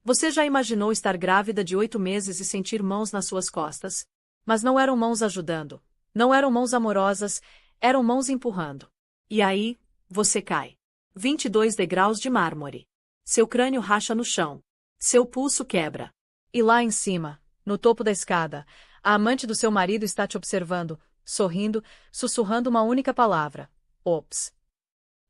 Você já imaginou estar grávida de 8 meses e sentir mãos nas suas costas? Mas não eram mãos ajudando. Não eram mãos amorosas, eram mãos empurrando. E aí, você cai. 22 degraus de mármore. Seu crânio racha no chão. Seu pulso quebra. E lá em cima, no topo da escada, a amante do seu marido está te observando, sorrindo, sussurrando uma única palavra. Ops.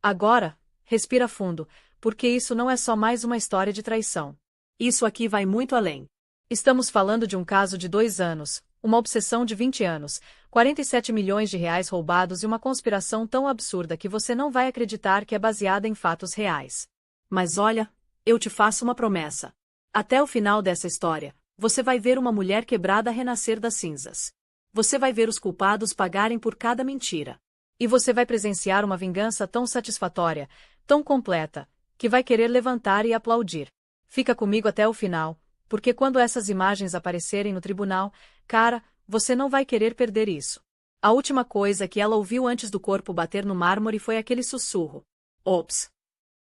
Agora, respira fundo, porque isso não é só mais uma história de traição. Isso aqui vai muito além. Estamos falando de um caso de 2 anos, uma obsessão de 20 anos, 47 milhões de reais roubados e uma conspiração tão absurda que você não vai acreditar que é baseada em fatos reais. Mas olha, eu te faço uma promessa. Até o final dessa história, você vai ver uma mulher quebrada renascer das cinzas. Você vai ver os culpados pagarem por cada mentira. E você vai presenciar uma vingança tão satisfatória, tão completa, que vai querer levantar e aplaudir. Fica comigo até o final, porque quando essas imagens aparecerem no tribunal, cara, você não vai querer perder isso. A última coisa que ela ouviu antes do corpo bater no mármore foi aquele sussurro. Ops.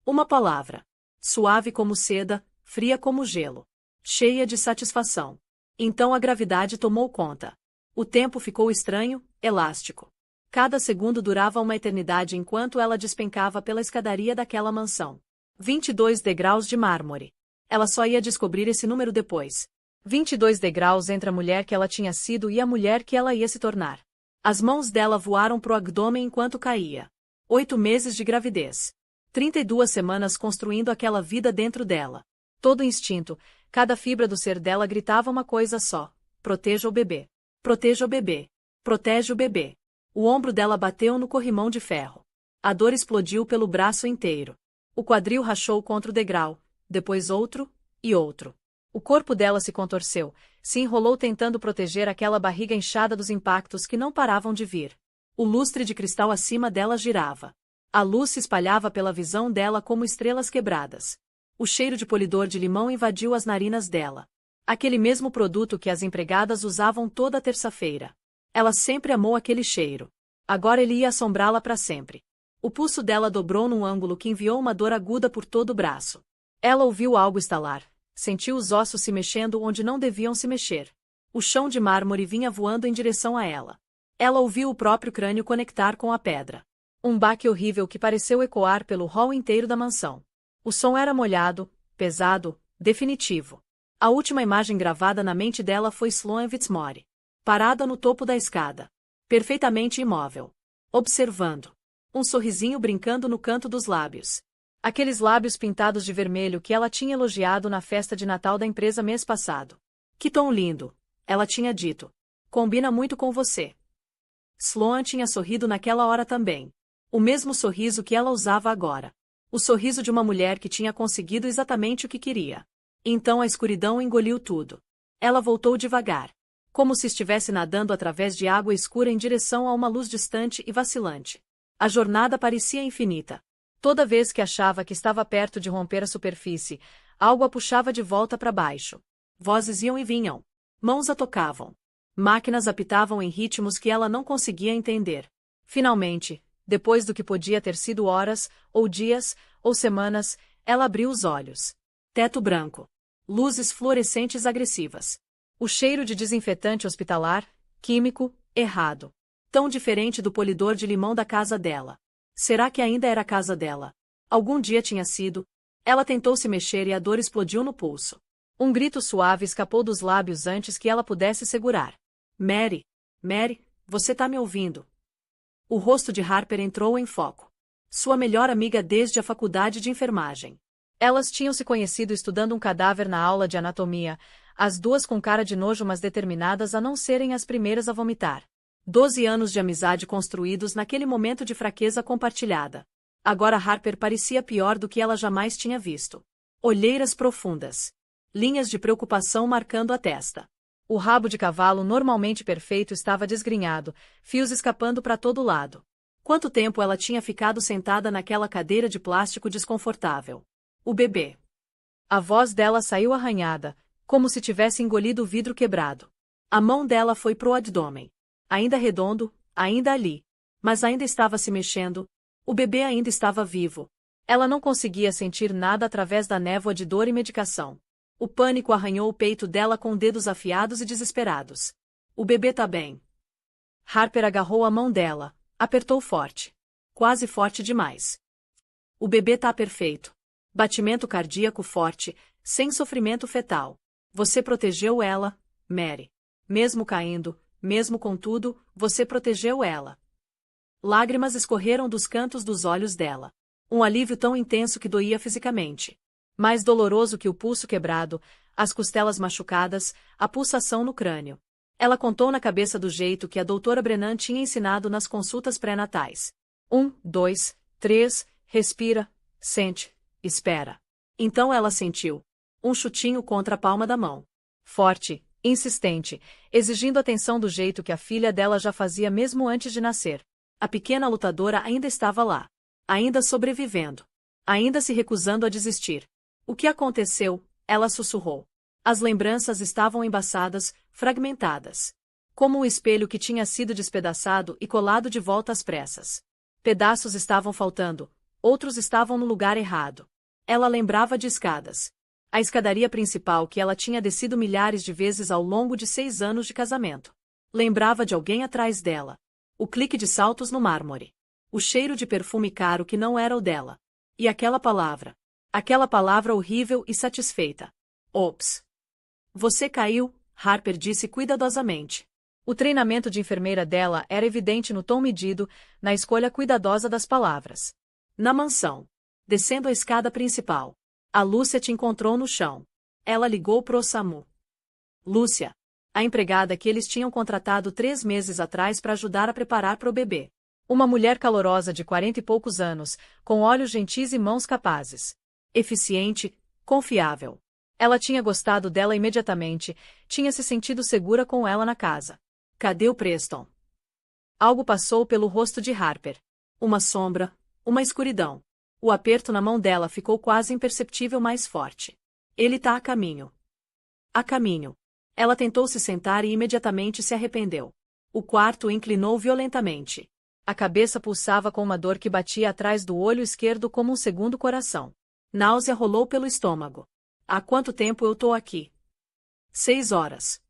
Uma palavra. Suave como seda, fria como gelo. Cheia de satisfação. Então a gravidade tomou conta. O tempo ficou estranho, elástico. Cada segundo durava uma eternidade enquanto ela despencava pela escadaria daquela mansão. 22 degraus de mármore. Ela só ia descobrir esse número depois. 22 degraus entre a mulher que ela tinha sido e a mulher que ela ia se tornar. As mãos dela voaram pro abdômen enquanto caía. 8 meses de gravidez. 32 semanas construindo aquela vida dentro dela. Todo instinto, cada fibra do ser dela gritava uma coisa só. Proteja o bebê. Proteja o bebê. Protege o bebê. O ombro dela bateu no corrimão de ferro. A dor explodiu pelo braço inteiro. O quadril rachou contra o degrau, depois outro, e outro. O corpo dela se contorceu, se enrolou tentando proteger aquela barriga inchada dos impactos que não paravam de vir. O lustre de cristal acima dela girava. A luz se espalhava pela visão dela como estrelas quebradas. O cheiro de polidor de limão invadiu as narinas dela. Aquele mesmo produto que as empregadas usavam toda terça-feira. Ela sempre amou aquele cheiro. Agora ele ia assombrá-la para sempre. O pulso dela dobrou num ângulo que enviou uma dor aguda por todo o braço. Ela ouviu algo estalar. Sentiu os ossos se mexendo onde não deviam se mexer. O chão de mármore vinha voando em direção a ela. Ela ouviu o próprio crânio conectar com a pedra. Um baque horrível que pareceu ecoar pelo hall inteiro da mansão. O som era molhado, pesado, definitivo. A última imagem gravada na mente dela foi Sloane Fitzmore. Parada no topo da escada. Perfeitamente imóvel. Observando. Um sorrisinho brincando no canto dos lábios. Aqueles lábios pintados de vermelho que ela tinha elogiado na festa de Natal da empresa mês passado. Que tom lindo, ela tinha dito. Combina muito com você. Sloane tinha sorrido naquela hora também. O mesmo sorriso que ela usava agora. O sorriso de uma mulher que tinha conseguido exatamente o que queria. Então a escuridão engoliu tudo. Ela voltou devagar. Como se estivesse nadando através de água escura em direção a uma luz distante e vacilante. A jornada parecia infinita. Toda vez que achava que estava perto de romper a superfície, algo a puxava de volta para baixo. Vozes iam e vinham. Mãos a tocavam. Máquinas apitavam em ritmos que ela não conseguia entender. Finalmente, depois do que podia ter sido horas, ou dias, ou semanas, ela abriu os olhos. Teto branco. Luzes fluorescentes agressivas. O cheiro de desinfetante hospitalar, químico, errado. Tão diferente do polidor de limão da casa dela. Será que ainda era a casa dela? Algum dia tinha sido. Ela tentou se mexer e a dor explodiu no pulso. Um grito suave escapou dos lábios antes que ela pudesse segurar. Mary, Mary, você tá me ouvindo? O rosto de Harper entrou em foco. Sua melhor amiga desde a faculdade de enfermagem. Elas tinham se conhecido estudando um cadáver na aula de anatomia, as duas com cara de nojo mas determinadas a não serem as primeiras a vomitar. 12 anos de amizade construídos naquele momento de fraqueza compartilhada. Agora Harper parecia pior do que ela jamais tinha visto. Olheiras profundas. Linhas de preocupação marcando a testa. O rabo de cavalo normalmente perfeito estava desgrenhado, fios escapando para todo lado. Quanto tempo ela tinha ficado sentada naquela cadeira de plástico desconfortável? O bebê. A voz dela saiu arranhada, como se tivesse engolido o vidro quebrado. A mão dela foi pro abdômen. Ainda redondo, ainda ali. Mas ainda estava se mexendo. O bebê ainda estava vivo. Ela não conseguia sentir nada através da névoa de dor e medicação. O pânico arranhou o peito dela com dedos afiados e desesperados. O bebê tá bem. Harper agarrou a mão dela, apertou forte. Quase forte demais. O bebê tá perfeito. Batimento cardíaco forte, sem sofrimento fetal. Você protegeu ela, Mary. Mesmo caindo, mesmo com tudo, você protegeu ela. Lágrimas escorreram dos cantos dos olhos dela. Um alívio tão intenso que doía fisicamente. Mais doloroso que o pulso quebrado, as costelas machucadas, a pulsação no crânio. Ela contou na cabeça do jeito que a doutora Brennan tinha ensinado nas consultas pré-natais. 1, 2, 3, respira, sente, espera. Então ela sentiu. Um chutinho contra a palma da mão. Forte, insistente, exigindo atenção do jeito que a filha dela já fazia mesmo antes de nascer. A pequena lutadora ainda estava lá. Ainda sobrevivendo. Ainda se recusando a desistir. O que aconteceu? Ela sussurrou. As lembranças estavam embaçadas, fragmentadas. Como um espelho que tinha sido despedaçado e colado de volta às pressas. Pedaços estavam faltando, outros estavam no lugar errado. Ela lembrava de escadas. A escadaria principal que ela tinha descido milhares de vezes ao longo de 6 anos de casamento. Lembrava de alguém atrás dela. O clique de saltos no mármore. O cheiro de perfume caro que não era o dela. E aquela palavra. Aquela palavra horrível e satisfeita. Ops. Você caiu, Harper disse cuidadosamente. O treinamento de enfermeira dela era evidente no tom medido, na escolha cuidadosa das palavras. Na mansão. Descendo a escada principal. A Lúcia te encontrou no chão. Ela ligou pro SAMU. Lúcia. A empregada que eles tinham contratado 3 meses atrás para ajudar a preparar pro bebê. Uma mulher calorosa de 40 e poucos anos, com olhos gentis e mãos capazes. Eficiente, confiável. Ela tinha gostado dela imediatamente, tinha se sentido segura com ela na casa. Cadê o Preston? Algo passou pelo rosto de Harper. Uma sombra, uma escuridão. O aperto na mão dela ficou quase imperceptível mais forte. Ele tá a caminho. A caminho. Ela tentou se sentar e imediatamente se arrependeu. O quarto inclinou violentamente. A cabeça pulsava com uma dor que batia atrás do olho esquerdo como um segundo coração. Náusea rolou pelo estômago. Há quanto tempo eu tô aqui? 6 horas.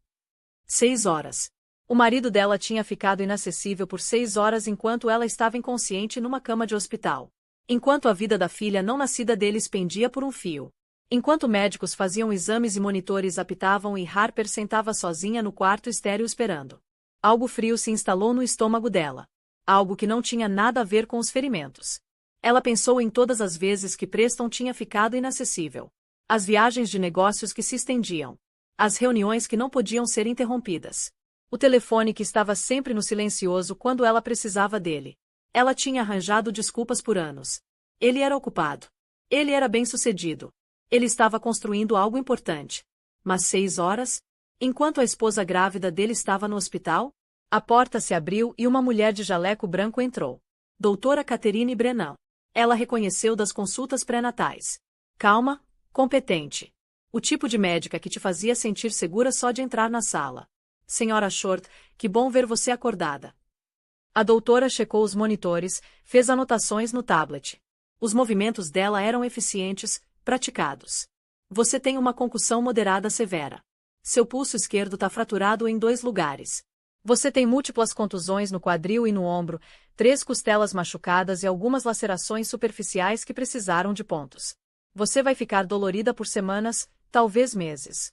6 horas. O marido dela tinha ficado inacessível por 6 horas enquanto ela estava inconsciente numa cama de hospital. Enquanto a vida da filha não nascida deles pendia por um fio. Enquanto médicos faziam exames e monitores apitavam e Harper sentava sozinha no quarto estéril esperando. Algo frio se instalou no estômago dela. Algo que não tinha nada a ver com os ferimentos. Ela pensou em todas as vezes que Preston tinha ficado inacessível. As viagens de negócios que se estendiam. As reuniões que não podiam ser interrompidas. O telefone que estava sempre no silencioso quando ela precisava dele. Ela tinha arranjado desculpas por anos. Ele era ocupado. Ele era bem-sucedido. Ele estava construindo algo importante. Mas 6 horas? Enquanto a esposa grávida dele estava no hospital? A porta se abriu e uma mulher de jaleco branco entrou. Doutora Catherine Brennan. Ela reconheceu das consultas pré-natais. Calma, competente. O tipo de médica que te fazia sentir segura só de entrar na sala. Senhora Short, que bom ver você acordada. A doutora checou os monitores, fez anotações no tablet. Os movimentos dela eram eficientes, praticados. Você tem uma concussão moderada severa. Seu pulso esquerdo está fraturado em 2 lugares. Você tem múltiplas contusões no quadril e no ombro, 3 costelas machucadas e algumas lacerações superficiais que precisaram de pontos. Você vai ficar dolorida por semanas, talvez meses.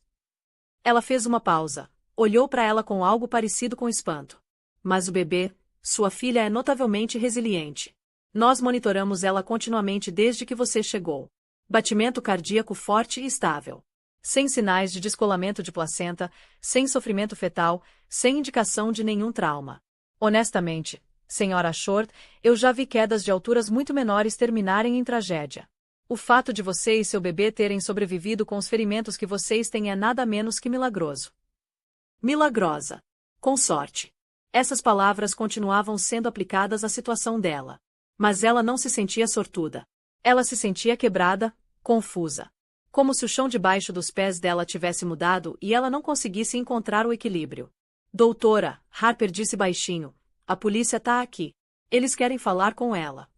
Ela fez uma pausa, olhou para ela com algo parecido com espanto. Mas o bebê, sua filha é notavelmente resiliente. Nós monitoramos ela continuamente desde que você chegou. Batimento cardíaco forte e estável. Sem sinais de descolamento de placenta, sem sofrimento fetal, sem indicação de nenhum trauma. Honestamente, senhora Short, eu já vi quedas de alturas muito menores terminarem em tragédia. O fato de você e seu bebê terem sobrevivido com os ferimentos que vocês têm é nada menos que milagroso. Milagrosa. Com sorte. Essas palavras continuavam sendo aplicadas à situação dela. Mas ela não se sentia sortuda. Ela se sentia quebrada, confusa. Como se o chão debaixo dos pés dela tivesse mudado e ela não conseguisse encontrar o equilíbrio. Doutora, Harper disse baixinho, a polícia tá aqui. Eles querem falar com ela.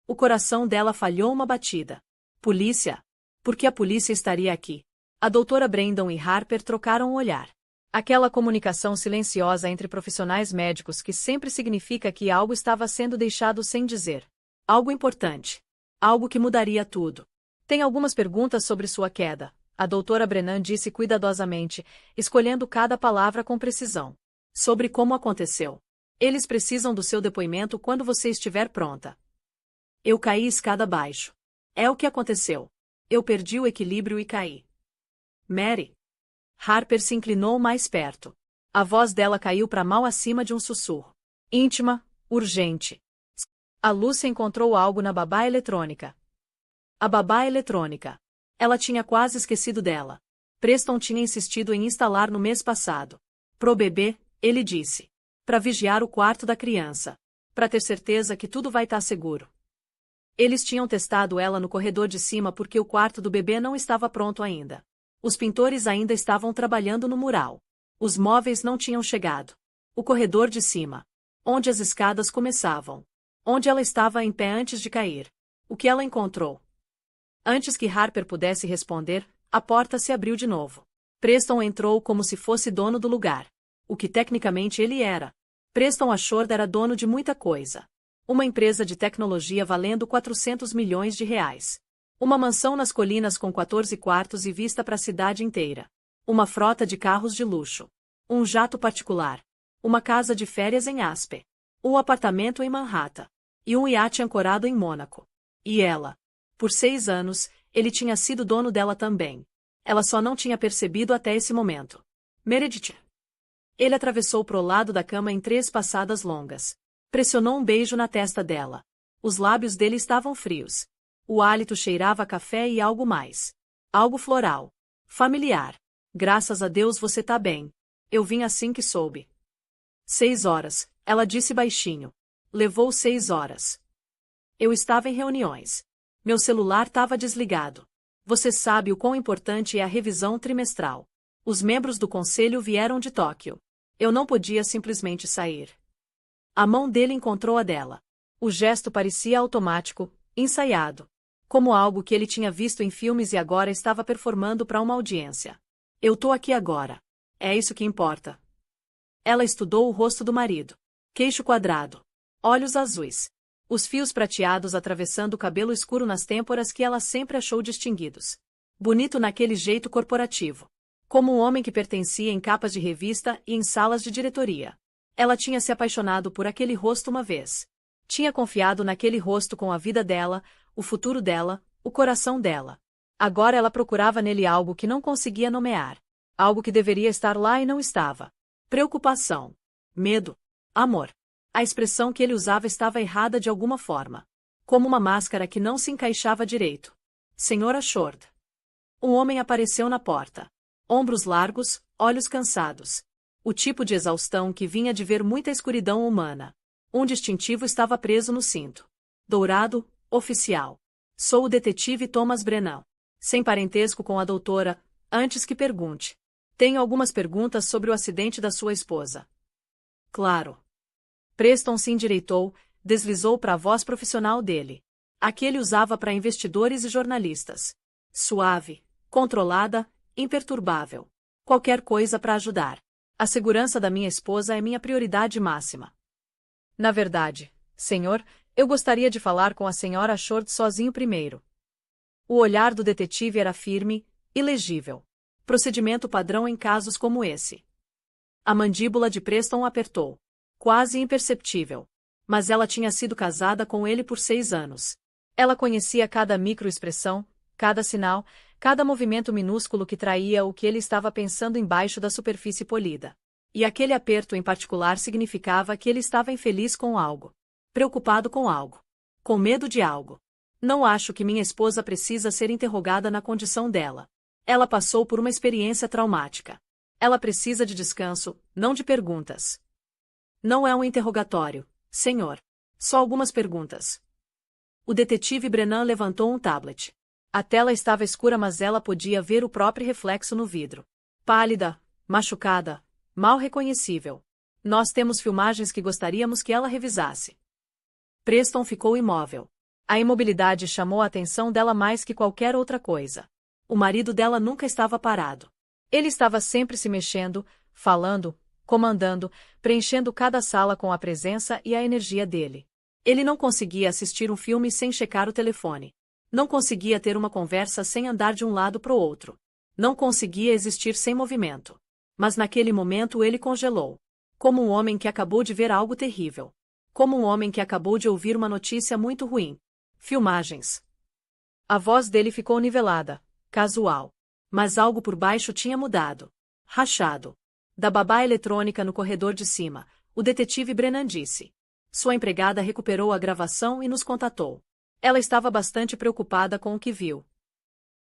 O coração dela falhou uma batida. Polícia? Por que a polícia estaria aqui? A doutora Brandon e Harper trocaram um olhar. Aquela comunicação silenciosa entre profissionais médicos que sempre significa que algo estava sendo deixado sem dizer. Algo importante. Algo que mudaria tudo. Tem algumas perguntas sobre sua queda, a doutora Brennan disse cuidadosamente, escolhendo cada palavra com precisão. Sobre como aconteceu. Eles precisam do seu depoimento quando você estiver pronta. Eu caí escada abaixo. É o que aconteceu. Eu perdi o equilíbrio e caí. Mary. Harper se inclinou mais perto. A voz dela caiu para mal acima de um sussurro. Íntima, urgente. A Lúcia encontrou algo na babá eletrônica. A babá eletrônica. Ela tinha quase esquecido dela. Preston tinha insistido em instalar no mês passado. Pro bebê, ele disse. Para vigiar o quarto da criança. Para ter certeza que tudo vai estar seguro. Eles tinham testado ela no corredor de cima porque o quarto do bebê não estava pronto ainda. Os pintores ainda estavam trabalhando no mural. Os móveis não tinham chegado. O corredor de cima. Onde as escadas começavam. Onde ela estava em pé antes de cair. O que ela encontrou? Antes que Harper pudesse responder, a porta se abriu de novo. Preston entrou como se fosse dono do lugar. O que tecnicamente ele era. Preston Ashford era dono de muita coisa. Uma empresa de tecnologia valendo 400 milhões de reais. Uma mansão nas colinas com 14 quartos e vista para a cidade inteira. Uma frota de carros de luxo. Um jato particular. Uma casa de férias em Aspen. Um apartamento em Manhattan. E um iate ancorado em Mônaco. E ela. Por 6 anos, ele tinha sido dono dela também. Ela só não tinha percebido até esse momento. Meredith. Ele atravessou pro lado da cama em 3 passadas longas. Pressionou um beijo na testa dela. Os lábios dele estavam frios. O hálito cheirava a café e algo mais. Algo floral. Familiar. Graças a Deus você tá bem. Eu vim assim que soube. 6 horas, ela disse baixinho. Levou 6 horas. Eu estava em reuniões. Meu celular estava desligado. Você sabe o quão importante é a revisão trimestral. Os membros do conselho vieram de Tóquio. Eu não podia simplesmente sair. A mão dele encontrou a dela. O gesto parecia automático, ensaiado. Como algo que ele tinha visto em filmes e agora estava performando para uma audiência. Eu tô aqui agora. É isso que importa. Ela estudou o rosto do marido. Queixo quadrado. Olhos azuis. Os fios prateados atravessando o cabelo escuro nas têmporas que ela sempre achou distinguidos. Bonito naquele jeito corporativo. Como um homem que pertencia em capas de revista e em salas de diretoria. Ela tinha se apaixonado por aquele rosto uma vez. Tinha confiado naquele rosto com a vida dela, o futuro dela, o coração dela. Agora ela procurava nele algo que não conseguia nomear. Algo que deveria estar lá e não estava. Preocupação. Medo. Amor. A expressão que ele usava estava errada de alguma forma. Como uma máscara que não se encaixava direito. Senhora Ashford. Um homem apareceu na porta. Ombros largos, olhos cansados. O tipo de exaustão que vinha de ver muita escuridão humana. Um distintivo estava preso no cinto. Dourado, oficial. Sou o detetive Thomas Brennan. Sem parentesco com a doutora, antes que pergunte. Tenho algumas perguntas sobre o acidente da sua esposa. Claro. Preston se endireitou, deslizou para a voz profissional dele. A que ele usava para investidores e jornalistas. Suave, controlada, imperturbável. Qualquer coisa para ajudar. A segurança da minha esposa é minha prioridade máxima. Na verdade, senhor, eu gostaria de falar com a senhora Ashford sozinho primeiro. O olhar do detetive era firme, ilegível. Procedimento padrão em casos como esse. A mandíbula de Preston apertou. Quase imperceptível. Mas ela tinha sido casada com ele por 6 anos. Ela conhecia cada microexpressão, cada sinal, cada movimento minúsculo que traía o que ele estava pensando embaixo da superfície polida. E aquele aperto em particular significava que ele estava infeliz com algo. Preocupado com algo. Com medo de algo. Não acho que minha esposa precisa ser interrogada na condição dela. Ela passou por uma experiência traumática. Ela precisa de descanso, não de perguntas. Não é um interrogatório, senhor. Só algumas perguntas. O detetive Brennan levantou um tablet. A tela estava escura, mas ela podia ver o próprio reflexo no vidro. Pálida, machucada, mal reconhecível. Nós temos filmagens que gostaríamos que ela revisasse. Preston ficou imóvel. A imobilidade chamou a atenção dela mais que qualquer outra coisa. O marido dela nunca estava parado. Ele estava sempre se mexendo, falando, comandando, preenchendo cada sala com a presença e a energia dele. Ele não conseguia assistir um filme sem checar o telefone. Não conseguia ter uma conversa sem andar de um lado para o outro. Não conseguia existir sem movimento. Mas naquele momento ele congelou. Como um homem que acabou de ver algo terrível. Como um homem que acabou de ouvir uma notícia muito ruim. Filmagens. A voz dele ficou nivelada, casual. Mas algo por baixo tinha mudado. Rachado. Da babá eletrônica no corredor de cima, o detetive Brennan disse. Sua empregada recuperou a gravação e nos contatou. Ela estava bastante preocupada com o que viu.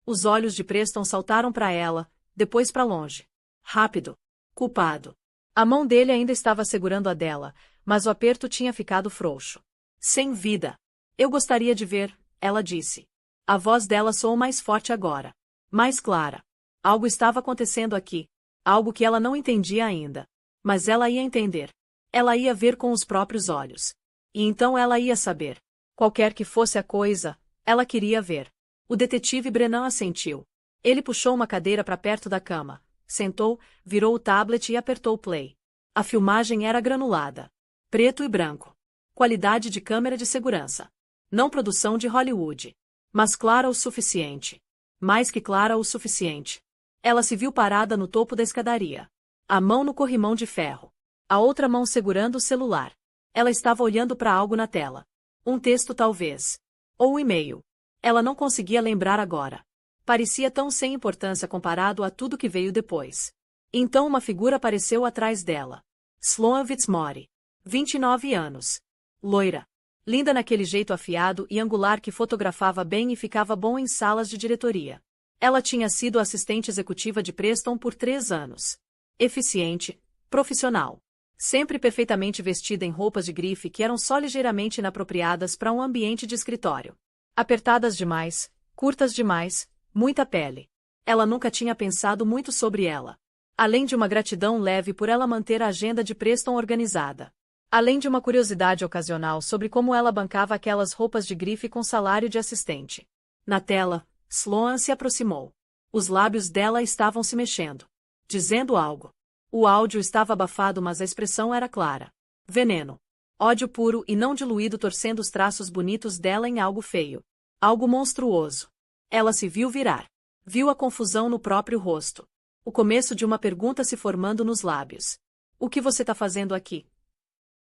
Os olhos de Preston saltaram para ela, depois para longe. Rápido. Culpado. A mão dele ainda estava segurando a dela, mas o aperto tinha ficado frouxo. Sem vida. Eu gostaria de ver, ela disse. A voz dela soou mais forte agora. Mais clara. Algo estava acontecendo aqui. Algo que ela não entendia ainda. Mas ela ia entender. Ela ia ver com os próprios olhos. E então ela ia saber. Qualquer que fosse a coisa, ela queria ver. O detetive Brennan assentiu. Ele puxou uma cadeira para perto da cama, sentou, virou o tablet e apertou o play. A filmagem era granulada. Preto e branco. Qualidade de câmera de segurança. Não produção de Hollywood. Mas clara o suficiente. Mais que clara o suficiente. Ela se viu parada no topo da escadaria. A mão no corrimão de ferro. A outra mão segurando o celular. Ela estava olhando para algo na tela. Um texto talvez. Ou um e-mail. Ela não conseguia lembrar agora. Parecia tão sem importância comparado a tudo que veio depois. Então uma figura apareceu atrás dela. Sloan Fitzmaurice. 29 anos. Loira. Linda naquele jeito afiado e angular que fotografava bem e ficava bom em salas de diretoria. Ela tinha sido assistente executiva de Preston por 3 anos. Eficiente, profissional. Sempre perfeitamente vestida em roupas de grife que eram só ligeiramente inapropriadas para um ambiente de escritório. Apertadas demais, curtas demais, muita pele. Ela nunca tinha pensado muito sobre ela. Além de uma gratidão leve por ela manter a agenda de Preston organizada. Além de uma curiosidade ocasional sobre como ela bancava aquelas roupas de grife com salário de assistente. Na tela, Sloan se aproximou. Os lábios dela estavam se mexendo. Dizendo algo. O áudio estava abafado, mas a expressão era clara. Veneno. Ódio puro e não diluído torcendo os traços bonitos dela em algo feio. Algo monstruoso. Ela se viu virar. Viu a confusão no próprio rosto. O começo de uma pergunta se formando nos lábios. O que você está fazendo aqui?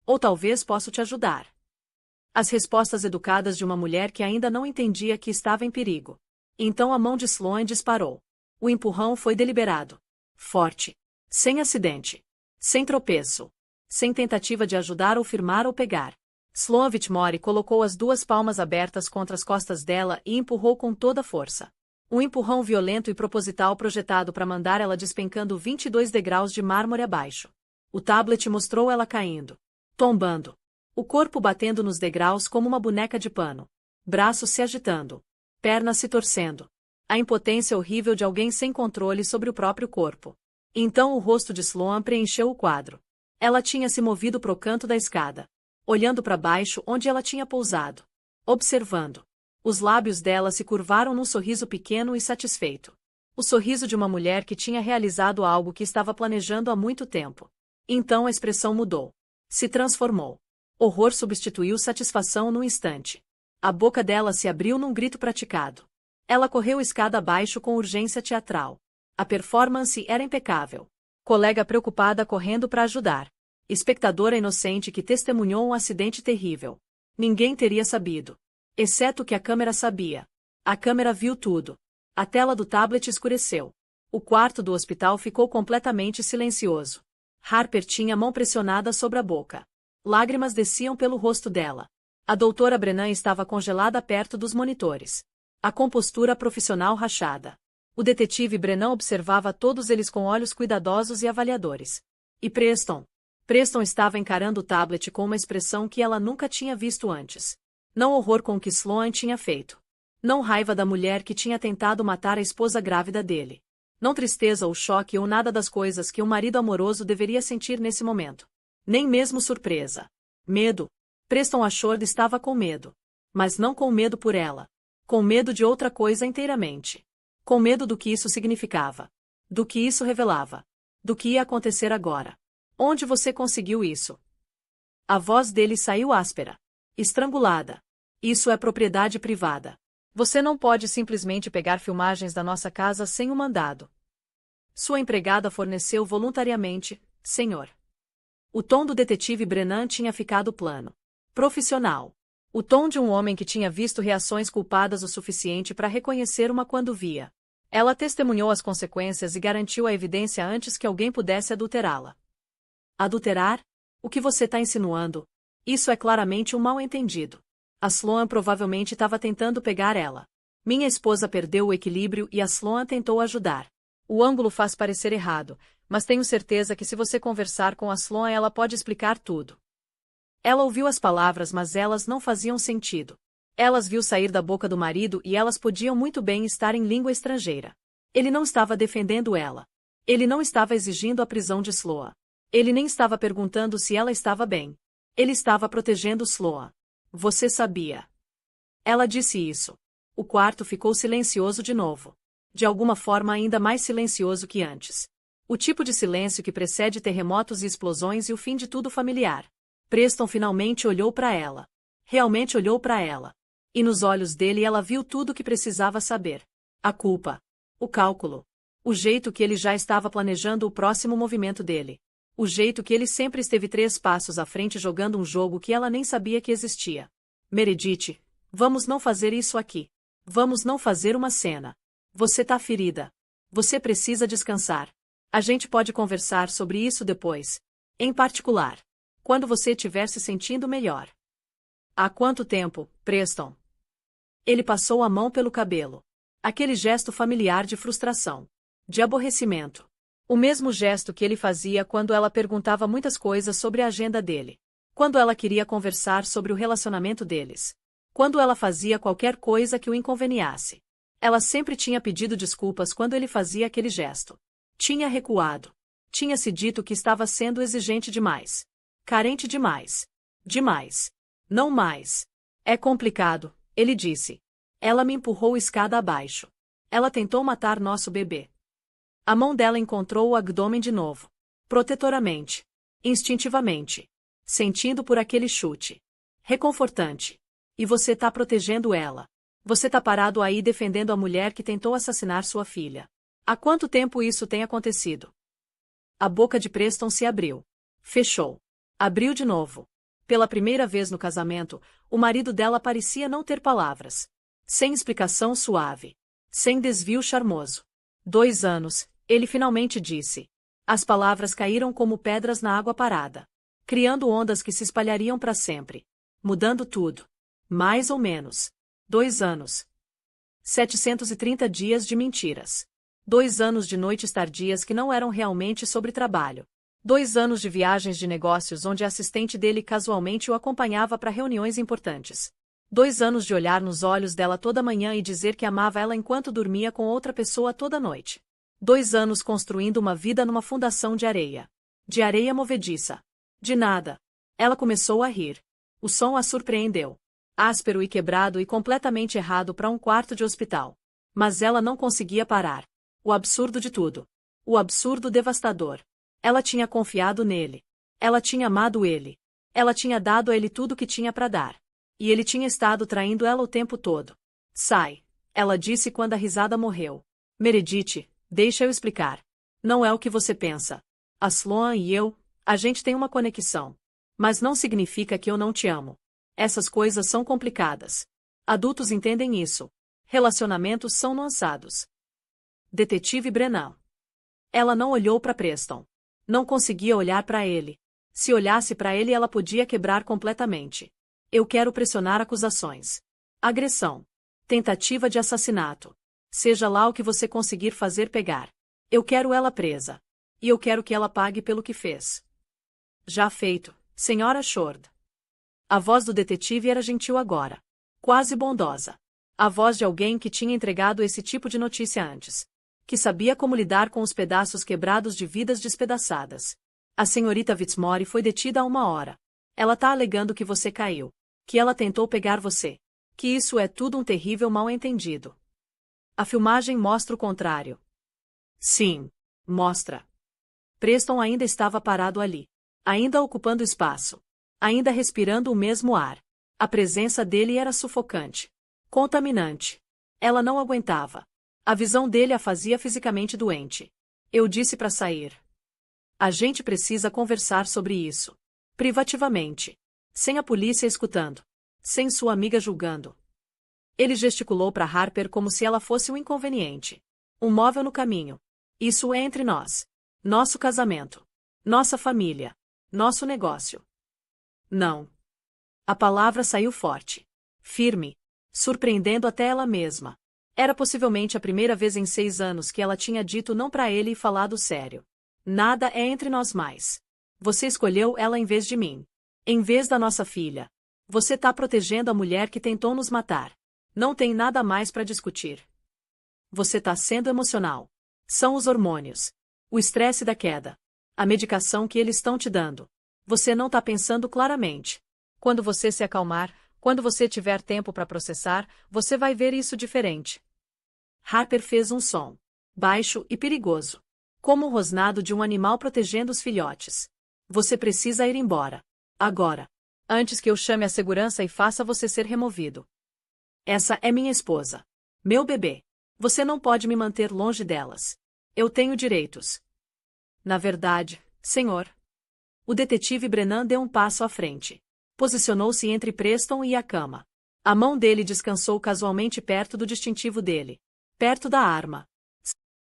Ou talvez posso te ajudar. As respostas educadas de uma mulher que ainda não entendia que estava em perigo. Então a mão de Sloan disparou. O empurrão foi deliberado. Forte. Sem acidente. Sem tropeço. Sem tentativa de ajudar ou firmar ou pegar. Sloan Fitzmaurice colocou as 2 palmas abertas contra as costas dela e empurrou com toda a força. Um empurrão violento e proposital projetado para mandar ela despencando 22 degraus de mármore abaixo. O tablet mostrou ela caindo. Tombando. O corpo batendo nos degraus como uma boneca de pano. Braços se agitando. Pernas se torcendo. A impotência horrível de alguém sem controle sobre o próprio corpo. Então o rosto de Sloan preencheu o quadro. Ela tinha se movido pro canto da escada. Olhando para baixo onde ela tinha pousado. Observando. Os lábios dela se curvaram num sorriso pequeno e satisfeito. O sorriso de uma mulher que tinha realizado algo que estava planejando há muito tempo. Então a expressão mudou. Se transformou. Horror substituiu satisfação num instante. A boca dela se abriu num grito praticado. Ela correu escada abaixo com urgência teatral. A performance era impecável. Colega preocupada correndo para ajudar. Espectadora inocente que testemunhou um acidente terrível. Ninguém teria sabido. Exceto que a câmera sabia. A câmera viu tudo. A tela do tablet escureceu. O quarto do hospital ficou completamente silencioso. Harper tinha a mão pressionada sobre a boca. Lágrimas desciam pelo rosto dela. A doutora Brennan estava congelada perto dos monitores. A compostura profissional rachada. O detetive Brennan observava todos eles com olhos cuidadosos e avaliadores. E Preston? Preston estava encarando o tablet com uma expressão que ela nunca tinha visto antes. Não horror com o que Sloan tinha feito. Não raiva da mulher que tinha tentado matar a esposa grávida dele. Não tristeza ou choque ou nada das coisas que um marido amoroso deveria sentir nesse momento. Nem mesmo surpresa. Medo. Preston Ashford estava com medo. Mas não com medo por ela. Com medo de outra coisa inteiramente. com medo do que isso significava, do que isso revelava, do que ia acontecer agora. Onde você conseguiu isso? A voz dele saiu áspera, estrangulada. Isso é propriedade privada. Você não pode simplesmente pegar filmagens da nossa casa sem um mandado. Sua empregada forneceu voluntariamente, senhor. O tom do detetive Brennan tinha ficado plano. Profissional. O tom de um homem que tinha visto reações culpadas o suficiente para reconhecer uma quando via. Ela testemunhou as consequências e garantiu a evidência antes que alguém pudesse adulterá-la. Adulterar? O que você está insinuando? Isso é claramente um mal-entendido. A Sloan provavelmente estava tentando pegar ela. Minha esposa perdeu o equilíbrio e a Sloan tentou ajudar. O ângulo faz parecer errado, mas tenho certeza que se você conversar com a Sloan ela pode explicar tudo. Ela ouviu as palavras, mas elas não faziam sentido. Elas viu sair da boca do marido e elas podiam muito bem estar em língua estrangeira. Ele não estava defendendo ela. Ele não estava exigindo a prisão de Sloan. Ele nem estava perguntando se ela estava bem. Ele estava protegendo Sloan. Você sabia. Ela disse isso. O quarto ficou silencioso de novo. De alguma forma ainda mais silencioso que antes. O tipo de silêncio que precede terremotos e explosões e o fim de tudo familiar. Preston finalmente olhou para ela. Realmente olhou para ela. E nos olhos dele ela viu tudo o que precisava saber. A culpa. O cálculo. O jeito que ele já estava planejando o próximo movimento dele. O jeito que ele sempre esteve 3 passos à frente jogando um jogo que ela nem sabia que existia. Meredith, vamos não fazer isso aqui. Vamos não fazer uma cena. Você tá ferida. Você precisa descansar. A gente pode conversar sobre isso depois. Em particular, quando você estiver se sentindo melhor. Há quanto tempo, Preston? Ele passou a mão pelo cabelo. Aquele gesto familiar de frustração. De aborrecimento. O mesmo gesto que ele fazia quando ela perguntava muitas coisas sobre a agenda dele. Quando ela queria conversar sobre o relacionamento deles. Quando ela fazia qualquer coisa que o inconveniasse. Ela sempre tinha pedido desculpas quando ele fazia aquele gesto. Tinha recuado. Tinha se dito que estava sendo exigente demais. Carente demais. Demais. Não mais. É complicado, ele disse. Ela me empurrou escada abaixo. Ela tentou matar nosso bebê. A mão dela encontrou o abdômen de novo. Protetoramente. Instintivamente. Sentindo por aquele chute. Reconfortante. E você tá protegendo ela. Você tá parado aí defendendo a mulher que tentou assassinar sua filha. Há quanto tempo isso tem acontecido? A boca de Preston se abriu. Fechou. Abriu de novo. Pela primeira vez no casamento, o marido dela parecia não ter palavras. Sem explicação suave. Sem desvio charmoso. 2 anos, ele finalmente disse. As palavras caíram como pedras na água parada. Criando ondas que se espalhariam para sempre. Mudando tudo. Mais ou menos. 2 anos. 730 dias de mentiras. 2 anos de noites tardias que não eram realmente sobre trabalho. 2 anos de viagens de negócios onde a assistente dele casualmente o acompanhava para reuniões importantes. 2 anos de olhar nos olhos dela toda manhã e dizer que amava ela enquanto dormia com outra pessoa toda noite. 2 anos construindo uma vida numa fundação de areia. De areia movediça. De nada. Ela começou a rir. O som a surpreendeu. Áspero e quebrado e completamente errado para um quarto de hospital. Mas ela não conseguia parar. O absurdo de tudo. O absurdo devastador. Ela tinha confiado nele. Ela tinha amado ele. Ela tinha dado a ele tudo o que tinha para dar. E ele tinha estado traindo ela o tempo todo. Sai. Ela disse quando a risada morreu. Meredith, deixa eu explicar. Não é o que você pensa. A Sloan e eu, a gente tem uma conexão. Mas não significa que eu não te amo. Essas coisas são complicadas. Adultos entendem isso. Relacionamentos são nuançados. Detetive Brennan. Ela não olhou para Preston. Não conseguia olhar para ele. Se olhasse para ele ela podia quebrar completamente. Eu quero pressionar acusações. Agressão. Tentativa de assassinato. Seja lá o que você conseguir fazer pegar. Eu quero ela presa. E eu quero que ela pague pelo que fez. Já feito, Sra. Shord. A voz do detetive era gentil agora. Quase bondosa. A voz de alguém que tinha entregado esse tipo de notícia antes. Que sabia como lidar com os pedaços quebrados de vidas despedaçadas. A senhorita Fitzmore foi detida há 1 hora. Ela tá alegando que você caiu. Que ela tentou pegar você. Que isso é tudo um terrível mal-entendido. A filmagem mostra o contrário. Sim, mostra. Preston ainda estava parado ali. Ainda ocupando espaço. Ainda respirando o mesmo ar. A presença dele era sufocante. Contaminante. Ela não aguentava. A visão dele a fazia fisicamente doente. Eu disse para sair. A gente precisa conversar sobre isso. Privativamente. Sem a polícia escutando. Sem sua amiga julgando. Ele gesticulou para Harper como se ela fosse um inconveniente. Um móvel no caminho. Isso é entre nós. Nosso casamento. Nossa família. Nosso negócio. Não. A palavra saiu forte. Firme. Surpreendendo até ela mesma. Era possivelmente a primeira vez em 6 anos que ela tinha dito não para ele e falado sério. Nada é entre nós mais. Você escolheu ela em vez de mim. Em vez da nossa filha. Você tá protegendo a mulher que tentou nos matar. Não tem nada mais para discutir. Você tá sendo emocional. São os hormônios. O estresse da queda. A medicação que eles estão te dando. Você não tá pensando claramente. Quando você se acalmar, quando você tiver tempo para processar, você vai ver isso diferente. Harper fez um som. Baixo e perigoso. Como o rosnado de um animal protegendo os filhotes. Você precisa ir embora. Agora. Antes que eu chame a segurança e faça você ser removido. Essa é minha esposa. Meu bebê. Você não pode me manter longe delas. Eu tenho direitos. Na verdade, senhor. O detetive Brennan deu um passo à frente. Posicionou-se entre Preston e a cama. A mão dele descansou casualmente perto do distintivo dele. Perto da arma.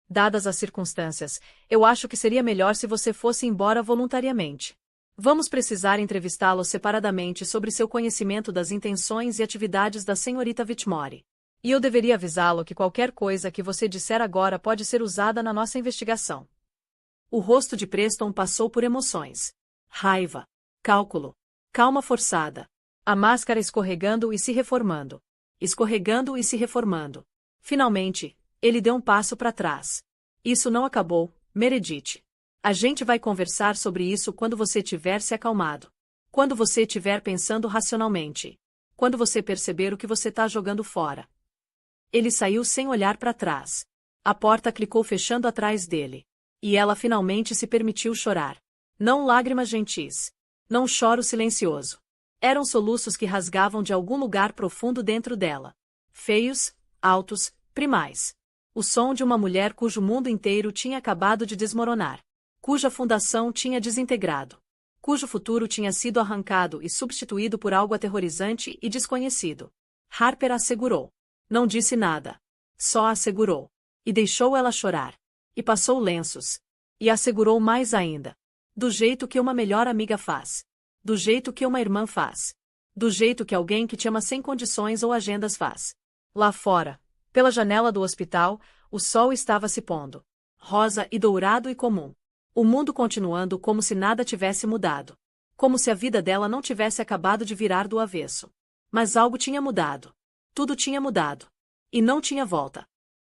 Dadas as circunstâncias, eu acho que seria melhor se você fosse embora voluntariamente. Vamos precisar entrevistá-lo separadamente sobre seu conhecimento das intenções e atividades da senhorita Whitmore. E eu deveria avisá-lo que qualquer coisa que você disser agora pode ser usada na nossa investigação. O rosto de Preston passou por emoções. Raiva. Cálculo. Calma forçada. A máscara escorregando e se reformando. Escorregando e se reformando. Finalmente, ele deu um passo para trás. Isso não acabou, Meredith. A gente vai conversar sobre isso quando você tiver se acalmado. Quando você estiver pensando racionalmente. Quando você perceber o que você está jogando fora. Ele saiu sem olhar para trás. A porta clicou fechando atrás dele. E ela finalmente se permitiu chorar. Não lágrimas gentis. Não choro silencioso. Eram soluços que rasgavam de algum lugar profundo dentro dela. Feios, altos, primais. O som de uma mulher cujo mundo inteiro tinha acabado de desmoronar. Cuja fundação tinha desintegrado. Cujo futuro tinha sido arrancado e substituído por algo aterrorizante e desconhecido. Harper assegurou. Não disse nada. Só assegurou. E deixou ela chorar. E passou lenços. E assegurou mais ainda. Do jeito que uma melhor amiga faz. Do jeito que uma irmã faz. Do jeito que alguém que te ama sem condições ou agendas faz. Lá fora, pela janela do hospital, o sol estava se pondo. Rosa e dourado e comum. O mundo continuando como se nada tivesse mudado. Como se a vida dela não tivesse acabado de virar do avesso. Mas algo tinha mudado. Tudo tinha mudado. E não tinha volta.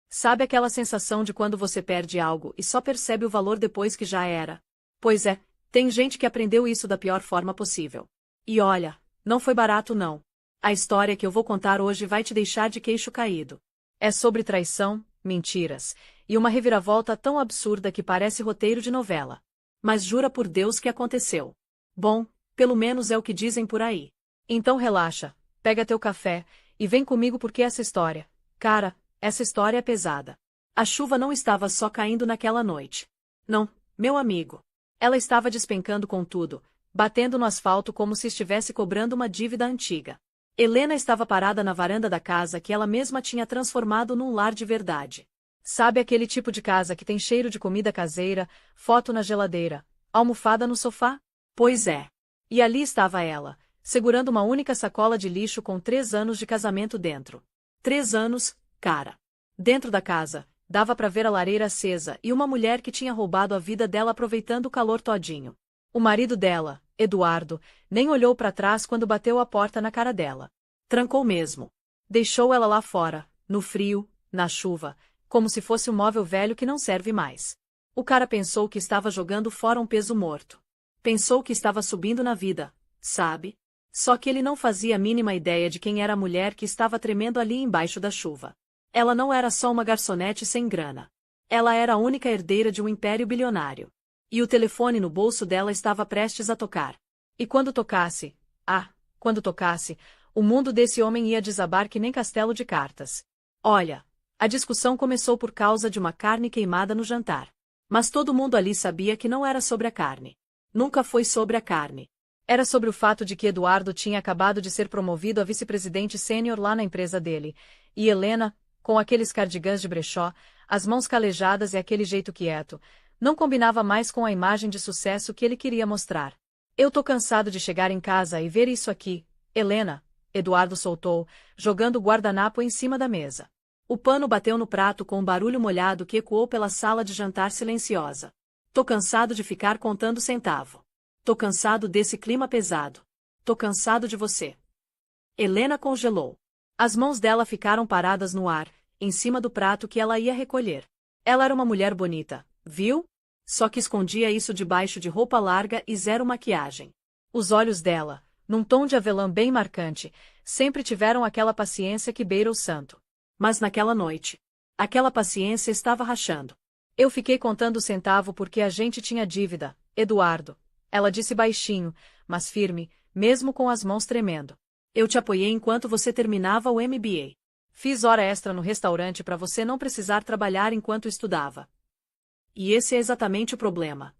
Sabe aquela sensação de quando você perde algo e só percebe o valor depois que já era? Pois é, tem gente que aprendeu isso da pior forma possível. E olha, não foi barato não. A história que eu vou contar hoje vai te deixar de queixo caído. É sobre traição, mentiras, e uma reviravolta tão absurda que parece roteiro de novela. Mas jura por Deus que aconteceu. Bom, pelo menos é o que dizem por aí. Então relaxa, pega teu café, e vem comigo porque essa história, cara, essa história é pesada. A chuva não estava só caindo naquela noite. Não, meu amigo. Ela estava despencando com tudo, batendo no asfalto como se estivesse cobrando uma dívida antiga. Helena estava parada na varanda da casa que ela mesma tinha transformado num lar de verdade. Sabe aquele tipo de casa que tem cheiro de comida caseira, foto na geladeira, almofada no sofá? Pois é. E ali estava ela, segurando uma única sacola de lixo com 3 anos de casamento dentro. 3 anos, cara. Dentro da casa, dava para ver a lareira acesa e uma mulher que tinha roubado a vida dela aproveitando o calor todinho. O marido dela, Eduardo, nem olhou para trás quando bateu a porta na cara dela. Trancou mesmo. Deixou ela lá fora, no frio, na chuva, como se fosse um móvel velho que não serve mais. O cara pensou que estava jogando fora um peso morto. Pensou que estava subindo na vida, sabe? Só que ele não fazia a mínima ideia de quem era a mulher que estava tremendo ali embaixo da chuva. Ela não era só uma garçonete sem grana. Ela era a única herdeira de um império bilionário. E o telefone no bolso dela estava prestes a tocar. E quando tocasse, quando tocasse, o mundo desse homem ia desabar que nem castelo de cartas. Olha, a discussão começou por causa de uma carne queimada no jantar. Mas todo mundo ali sabia que não era sobre a carne. Nunca foi sobre a carne. Era sobre o fato de que Eduardo tinha acabado de ser promovido a vice-presidente sênior lá na empresa dele, e Helena, com aqueles cardigãs de brechó, as mãos calejadas e aquele jeito quieto, não combinava mais com a imagem de sucesso que ele queria mostrar. Eu tô cansado de chegar em casa e ver isso aqui, Helena, Eduardo soltou, jogando o guardanapo em cima da mesa. O pano bateu no prato com um barulho molhado que ecoou pela sala de jantar silenciosa. Tô cansado de ficar contando centavo. Tô cansado desse clima pesado. Tô cansado de você. Helena congelou. As mãos dela ficaram paradas no ar, em cima do prato que ela ia recolher. Ela era uma mulher bonita, viu? Só que escondia isso debaixo de roupa larga e zero maquiagem. Os olhos dela, num tom de avelã bem marcante, sempre tiveram aquela paciência que beira o santo. Mas naquela noite, aquela paciência estava rachando. Eu fiquei contando centavo porque a gente tinha dívida, Eduardo. Ela disse baixinho, mas firme, mesmo com as mãos tremendo. Eu te apoiei enquanto você terminava o MBA. Fiz hora extra no restaurante para você não precisar trabalhar enquanto estudava. E esse é exatamente o problema.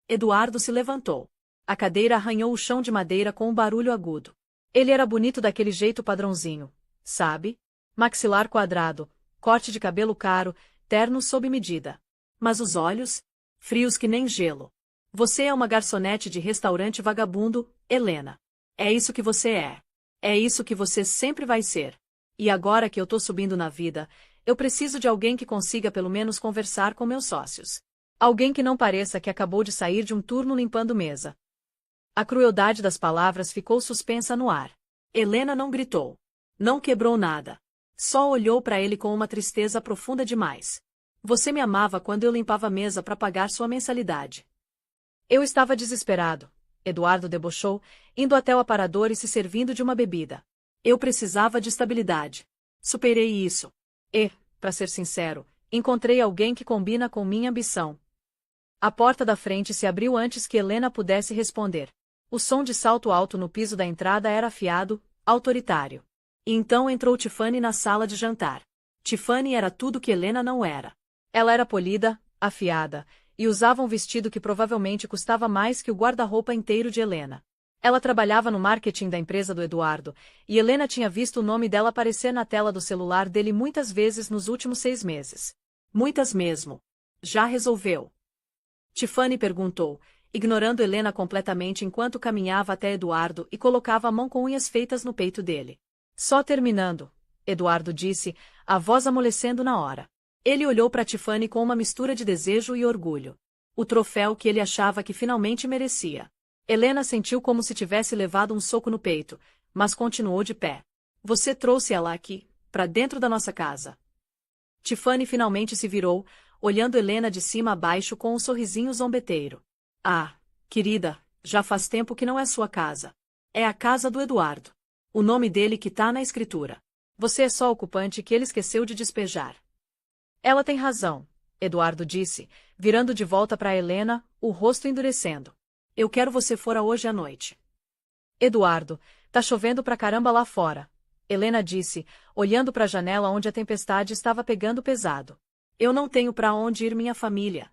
Eduardo se levantou. A cadeira arranhou o chão de madeira com um barulho agudo. Ele era bonito daquele jeito padrãozinho, sabe? Maxilar quadrado, corte de cabelo caro, terno sob medida. Mas os olhos? Frios que nem gelo. Você é uma garçonete de restaurante vagabundo, Helena. É isso que você é. É isso que você sempre vai ser. E agora que eu tô subindo na vida, eu preciso de alguém que consiga pelo menos conversar com meus sócios. Alguém que não pareça que acabou de sair de um turno limpando mesa. A crueldade das palavras ficou suspensa no ar. Helena não gritou. Não quebrou nada. Só olhou para ele com uma tristeza profunda demais. Você me amava quando eu limpava a mesa para pagar sua mensalidade. Eu estava desesperado, Eduardo debochou, indo até o aparador e se servindo de uma bebida. Eu precisava de estabilidade. Superei isso. E, para ser sincero, encontrei alguém que combina com minha ambição. A porta da frente se abriu antes que Helena pudesse responder. O som de salto alto no piso da entrada era afiado, autoritário. E então entrou Tiffany na sala de jantar. Tiffany era tudo que Helena não era. Ela era polida, afiada, e usava um vestido que provavelmente custava mais que o guarda-roupa inteiro de Helena. Ela trabalhava no marketing da empresa do Eduardo, e Helena tinha visto o nome dela aparecer na tela do celular dele muitas vezes nos últimos 6 meses. Muitas mesmo. Já resolveu? Tiffany perguntou, ignorando Helena completamente enquanto caminhava até Eduardo e colocava a mão com unhas feitas no peito dele. Só terminando, Eduardo disse, a voz amolecendo na hora. Ele olhou para Tiffany com uma mistura de desejo e orgulho. O troféu que ele achava que finalmente merecia. Helena sentiu como se tivesse levado um soco no peito, mas continuou de pé. Você trouxe ela aqui, para dentro da nossa casa. Tiffany finalmente se virou, olhando Helena de cima a baixo com um sorrisinho zombeteiro. Ah, querida, já faz tempo que não é sua casa. É a casa do Eduardo. O nome dele que tá na escritura. Você é só ocupante que ele esqueceu de despejar. Ela tem razão, Eduardo disse, virando de volta para Helena, o rosto endurecendo. Eu quero você fora hoje à noite. Eduardo, tá chovendo pra caramba lá fora, Helena disse, olhando para a janela onde a tempestade estava pegando pesado. Eu não tenho para onde ir minha família.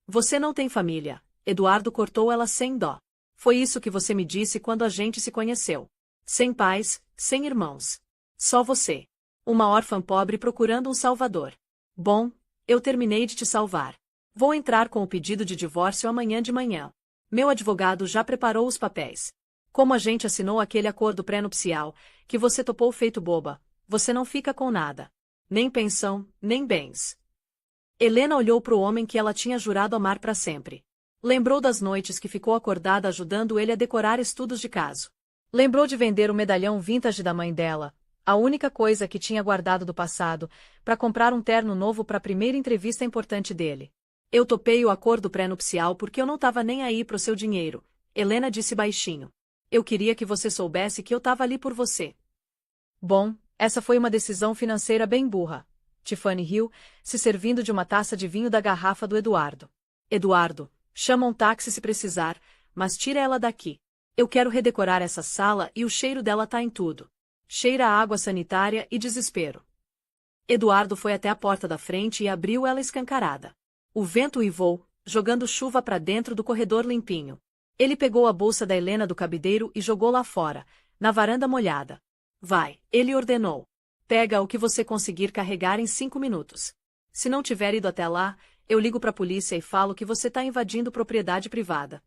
Você não tem família, Eduardo cortou ela sem dó. Foi isso que você me disse quando a gente se conheceu. Sem pais, sem irmãos. Só você. Uma órfã pobre procurando um salvador. Bom, eu terminei de te salvar. Vou entrar com o pedido de divórcio amanhã de manhã. Meu advogado já preparou os papéis. Como a gente assinou aquele acordo pré-nupcial, que você topou feito boba, você não fica com nada. Nem pensão, nem bens. Helena olhou para o homem que ela tinha jurado amar para sempre. Lembrou das noites que ficou acordada ajudando ele a decorar estudos de caso. Lembrou de vender o medalhão vintage da mãe dela, a única coisa que tinha guardado do passado, para comprar um terno novo para a primeira entrevista importante dele. Eu topei o acordo pré-nupcial porque eu não tava nem aí pro seu dinheiro, Helena disse baixinho. Eu queria que você soubesse que eu tava ali por você. Bom, Essa foi uma decisão financeira bem burra. Tiffany riu, se servindo de uma taça de vinho da garrafa do Eduardo. Eduardo, chama um táxi se precisar, mas tira ela daqui. Eu quero redecorar essa sala e o cheiro dela tá em tudo. Cheira a água sanitária e desespero. Eduardo foi até a porta da frente e abriu ela escancarada. O vento uivou, jogando chuva para dentro do corredor limpinho. Ele pegou a bolsa da Helena do cabideiro e jogou lá fora, na varanda molhada. Vai, ele ordenou. Pega o que você conseguir carregar em 5 minutos. Se não tiver ido até lá, eu ligo para a polícia e falo que você está invadindo propriedade privada.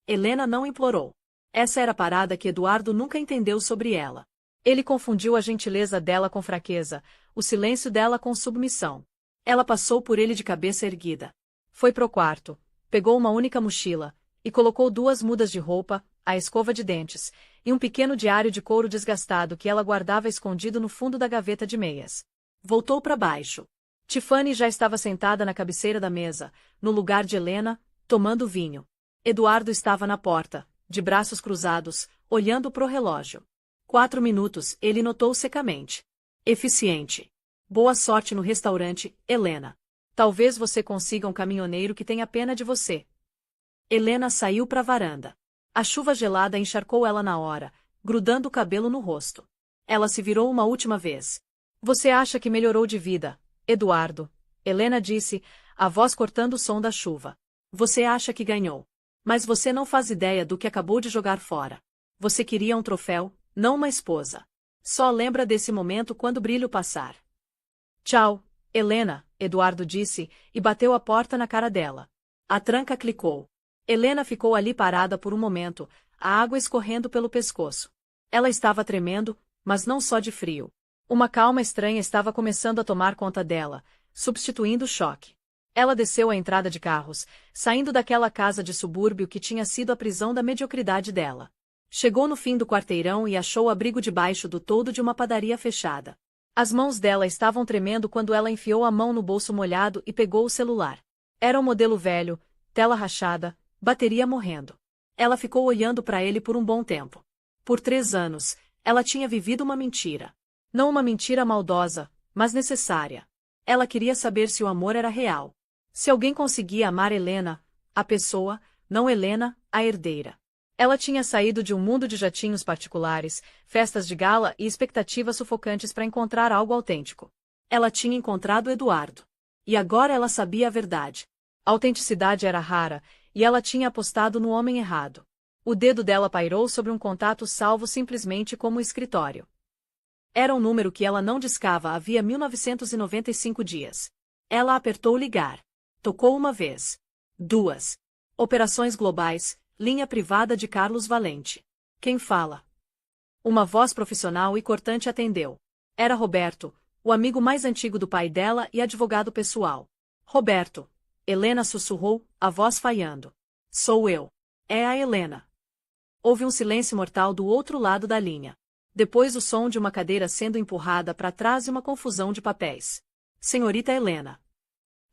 Helena não implorou. Essa era a parada que Eduardo nunca entendeu sobre ela. Ele confundiu a gentileza dela com fraqueza, o silêncio dela com submissão. Ela passou por ele de cabeça erguida. Foi pro quarto, pegou uma única mochila, e colocou 2 mudas de roupa, a escova de dentes, e um pequeno diário de couro desgastado que ela guardava escondido no fundo da gaveta de meias. Voltou para baixo. Tiffany já estava sentada na cabeceira da mesa, no lugar de Helena, tomando vinho. Eduardo estava na porta, de braços cruzados, olhando pro relógio. 4 minutos, ele notou secamente. Eficiente. Boa sorte no restaurante, Helena. Talvez você consiga um caminhoneiro que tenha pena de você. Helena saiu para a varanda. A chuva gelada encharcou ela na hora, grudando o cabelo no rosto. Ela se virou uma última vez. Você acha que melhorou de vida, Eduardo? Helena disse, a voz cortando o som da chuva. Você acha que ganhou. Mas você não faz ideia do que acabou de jogar fora. Você queria um troféu, não uma esposa. Só lembra desse momento quando o brilho passar. Tchau, Helena, Eduardo disse, e bateu a porta na cara dela. A tranca clicou. Helena ficou ali parada por um momento, a água escorrendo pelo pescoço. Ela estava tremendo, mas não só de frio. Uma calma estranha estava começando a tomar conta dela, substituindo o choque. Ela desceu a entrada de carros, saindo daquela casa de subúrbio que tinha sido a prisão da mediocridade dela. Chegou no fim do quarteirão e achou abrigo debaixo do toldo de uma padaria fechada. As mãos dela estavam tremendo quando ela enfiou a mão no bolso molhado e pegou o celular. Era um modelo velho, tela rachada, bateria morrendo. Ela ficou olhando para ele por um bom tempo. Por 3 anos, ela tinha vivido uma mentira. Não uma mentira maldosa, mas necessária. Ela queria saber se o amor era real. Se alguém conseguia amar Helena, a pessoa, não Helena, a herdeira. Ela tinha saído de um mundo de jatinhos particulares, festas de gala e expectativas sufocantes para encontrar algo autêntico. Ela tinha encontrado Eduardo. E agora ela sabia a verdade. A autenticidade era rara, e ela tinha apostado no homem errado. O dedo dela pairou sobre um contato salvo simplesmente como escritório. Era um número que ela não discava havia 1995 dias. Ela apertou ligar. Tocou uma vez. 2. Operações globais, linha privada de Carlos Valente. Quem fala? Uma voz profissional e cortante atendeu. Era Roberto, o amigo mais antigo do pai dela e advogado pessoal. Roberto. Helena sussurrou, a voz falhando. Sou eu. É a Helena. Houve um silêncio mortal do outro lado da linha. Depois o som de uma cadeira sendo empurrada para trás e uma confusão de papéis. Senhorita Helena.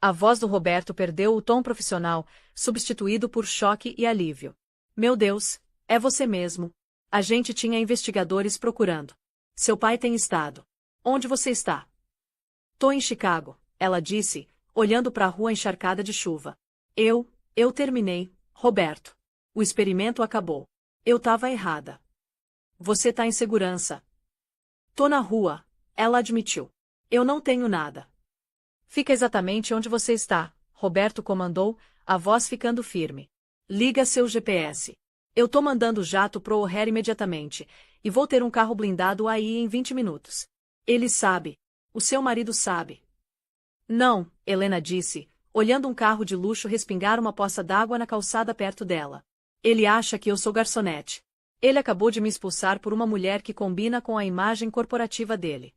A voz do Roberto perdeu o tom profissional, substituído por choque e alívio. Meu Deus, é você mesmo. A gente tinha investigadores procurando. Seu pai tem estado. Onde você está? Tô em Chicago, ela disse, olhando para a rua encharcada de chuva. Eu terminei, Roberto. O experimento acabou. Eu tava errada. Você tá em segurança. Tô na rua, ela admitiu. Eu não tenho nada. Fica exatamente onde você está, Roberto comandou, a voz ficando firme. Liga seu GPS. Eu tô mandando o jato pro O'Hare imediatamente, e vou ter um carro blindado aí em 20 minutos. Ele sabe. O seu marido sabe. Não, Helena disse, olhando um carro de luxo respingar uma poça d'água na calçada perto dela. Ele acha que eu sou garçonete. Ele acabou de me expulsar por uma mulher que combina com a imagem corporativa dele.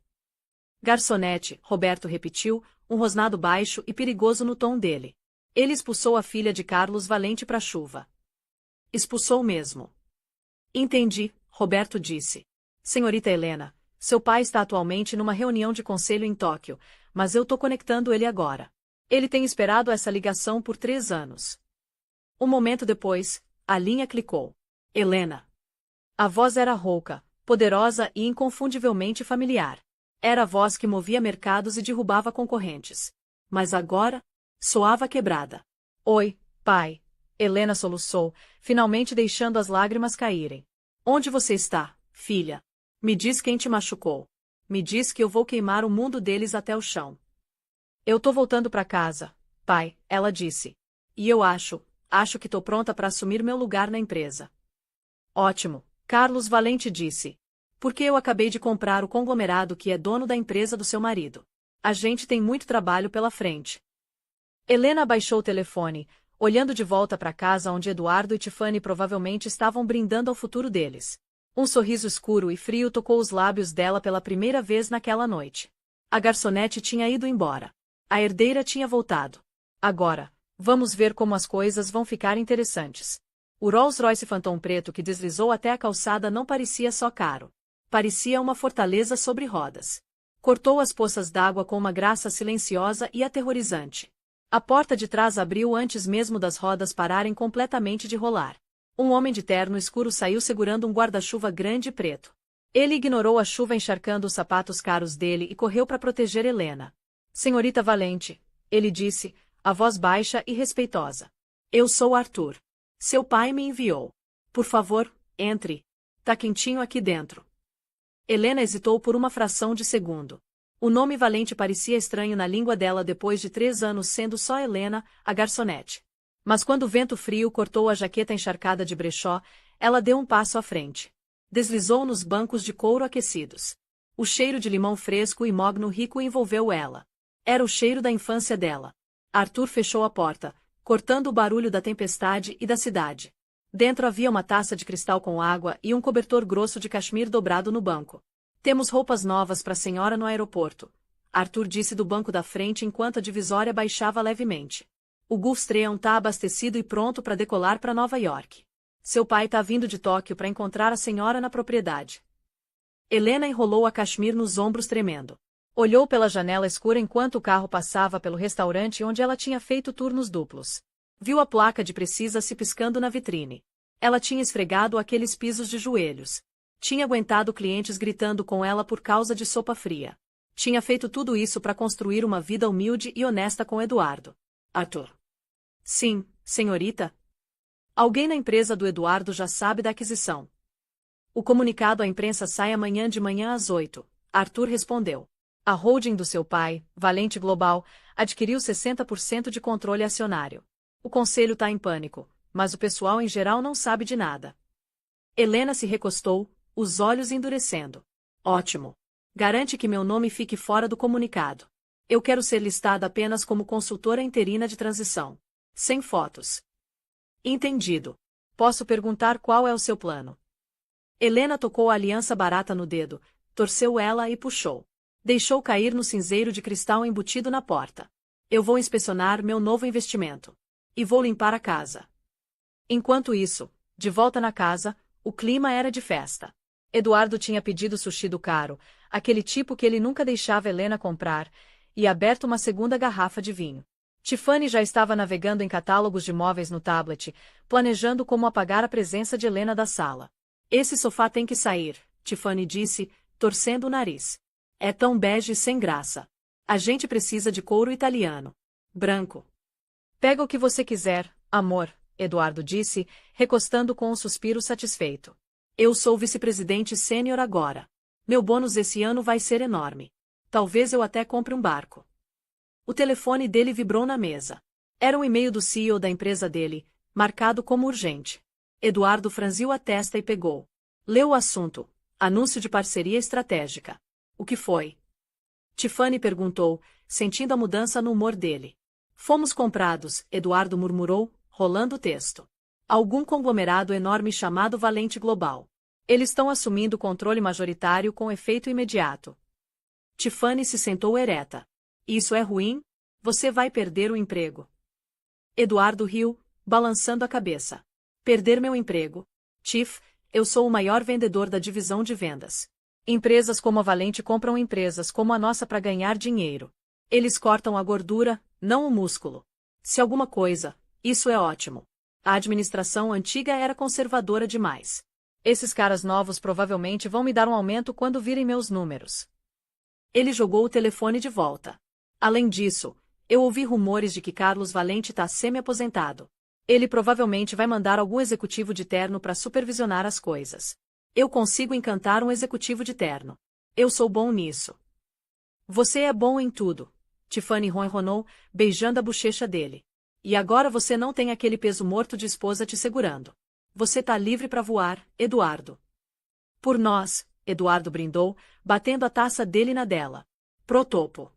Garçonete, Roberto repetiu, um rosnado baixo e perigoso no tom dele. Ele expulsou a filha de Carlos Valente para a chuva. Expulsou mesmo. Entendi, Roberto disse. Senhorita Helena, seu pai está atualmente numa reunião de conselho em Tóquio, mas eu tô conectando ele agora. Ele tem esperado essa ligação por 3 anos. Um momento depois, a linha clicou. Helena. A voz era rouca, poderosa e inconfundivelmente familiar. Era a voz que movia mercados e derrubava concorrentes. Mas agora, soava quebrada. Oi, pai. Helena soluçou, finalmente deixando as lágrimas caírem. Onde você está, filha? Me diz quem te machucou. Me diz que eu vou queimar o mundo deles até o chão. Eu tô voltando para casa, pai, ela disse. E eu acho que tô pronta para assumir meu lugar na empresa. Ótimo, Carlos Valente disse. Porque eu acabei de comprar o conglomerado que é dono da empresa do seu marido. A gente tem muito trabalho pela frente. Helena abaixou o telefone, olhando de volta para casa onde Eduardo e Tiffany provavelmente estavam brindando ao futuro deles. Um sorriso escuro e frio tocou os lábios dela pela primeira vez naquela noite. A garçonete tinha ido embora. A herdeira tinha voltado. Agora, vamos ver como as coisas vão ficar interessantes. O Rolls-Royce Phantom preto que deslizou até a calçada não parecia só caro. Parecia uma fortaleza sobre rodas. Cortou as poças d'água com uma graça silenciosa e aterrorizante. A porta de trás abriu antes mesmo das rodas pararem completamente de rolar. Um homem de terno escuro saiu segurando um guarda-chuva grande e preto. Ele ignorou a chuva encharcando os sapatos caros dele e correu para proteger Helena. Senhorita Valente, ele disse, a voz baixa e respeitosa. Eu sou Arthur. Seu pai me enviou. Por favor, entre. Tá quentinho aqui dentro. Helena hesitou por uma fração de segundo. O nome Valente parecia estranho na língua dela depois de 3 anos sendo só Helena, a garçonete. Mas quando o vento frio cortou a jaqueta encharcada de brechó, ela deu um passo à frente. Deslizou nos bancos de couro aquecidos. O cheiro de limão fresco e mogno rico envolveu ela. Era o cheiro da infância dela. Arthur fechou a porta, cortando o barulho da tempestade e da cidade. Dentro havia uma taça de cristal com água e um cobertor grosso de cachemir dobrado no banco. Temos roupas novas para a senhora no aeroporto. Arthur disse do banco da frente enquanto a divisória baixava levemente. O Gulfstream tá abastecido e pronto para decolar para Nova York. Seu pai tá vindo de Tóquio para encontrar a senhora na propriedade. Helena enrolou a cachemir nos ombros tremendo. Olhou pela janela escura enquanto o carro passava pelo restaurante onde ela tinha feito turnos duplos. Viu a placa de Precisa se piscando na vitrine. Ela tinha esfregado aqueles pisos de joelhos. Tinha aguentado clientes gritando com ela por causa de sopa fria. Tinha feito tudo isso para construir uma vida humilde e honesta com Eduardo. Arthur. Sim, senhorita. Alguém na empresa do Eduardo já sabe da aquisição. O comunicado à imprensa sai amanhã de manhã às 8. Arthur respondeu. A holding do seu pai, Valente Global, adquiriu 60% de controle acionário. O conselho está em pânico, mas o pessoal em geral não sabe de nada. Helena se recostou, os olhos endurecendo. Ótimo. Garante que meu nome fique fora do comunicado. Eu quero ser listada apenas como consultora interina de transição. Sem fotos. Entendido. Posso perguntar qual é o seu plano? Helena tocou a aliança barata no dedo, torceu ela e puxou. Deixou cair no cinzeiro de cristal embutido na porta. Eu vou inspecionar meu novo investimento. E vou limpar a casa. Enquanto isso, de volta na casa, o clima era de festa. Eduardo tinha pedido sushi do caro, aquele tipo que ele nunca deixava Helena comprar, e aberto uma segunda garrafa de vinho. Tiffany já estava navegando em catálogos de móveis no tablet, planejando como apagar a presença de Helena da sala. Esse sofá tem que sair, Tiffany disse, torcendo o nariz. É tão bege e sem graça. A gente precisa de couro italiano. Branco. Pega o que você quiser, amor, Eduardo disse, recostando com um suspiro satisfeito. Eu sou vice-presidente sênior agora. Meu bônus esse ano vai ser enorme. Talvez eu até compre um barco. O telefone dele vibrou na mesa. Era um e-mail do CEO da empresa dele, marcado como urgente. Eduardo franziu a testa e pegou. Leu o assunto. Anúncio de parceria estratégica. O que foi? Tiffany perguntou, sentindo a mudança no humor dele. Fomos comprados, Eduardo murmurou, rolando o texto. Algum conglomerado enorme chamado Valente Global. Eles estão assumindo o controle majoritário com efeito imediato. Tiffany se sentou ereta. Isso é ruim? Você vai perder o emprego. Eduardo riu, balançando a cabeça. Perder meu emprego? Tiff, eu sou o maior vendedor da divisão de vendas. Empresas como a Valente compram empresas como a nossa para ganhar dinheiro. Eles cortam a gordura, não o músculo. Se alguma coisa, isso é ótimo. A administração antiga era conservadora demais. Esses caras novos provavelmente vão me dar um aumento quando virem meus números. Ele jogou o telefone de volta. Além disso, eu ouvi rumores de que Carlos Valente está semi-aposentado. Ele provavelmente vai mandar algum executivo de terno para supervisionar as coisas. Eu consigo encantar um executivo de terno. Eu sou bom nisso. Você é bom em tudo. Tiffany ronronou, beijando a bochecha dele. E agora você não tem aquele peso morto de esposa te segurando. Você tá livre para voar, Eduardo. Por nós, Eduardo brindou, batendo a taça dele na dela. Pro topo.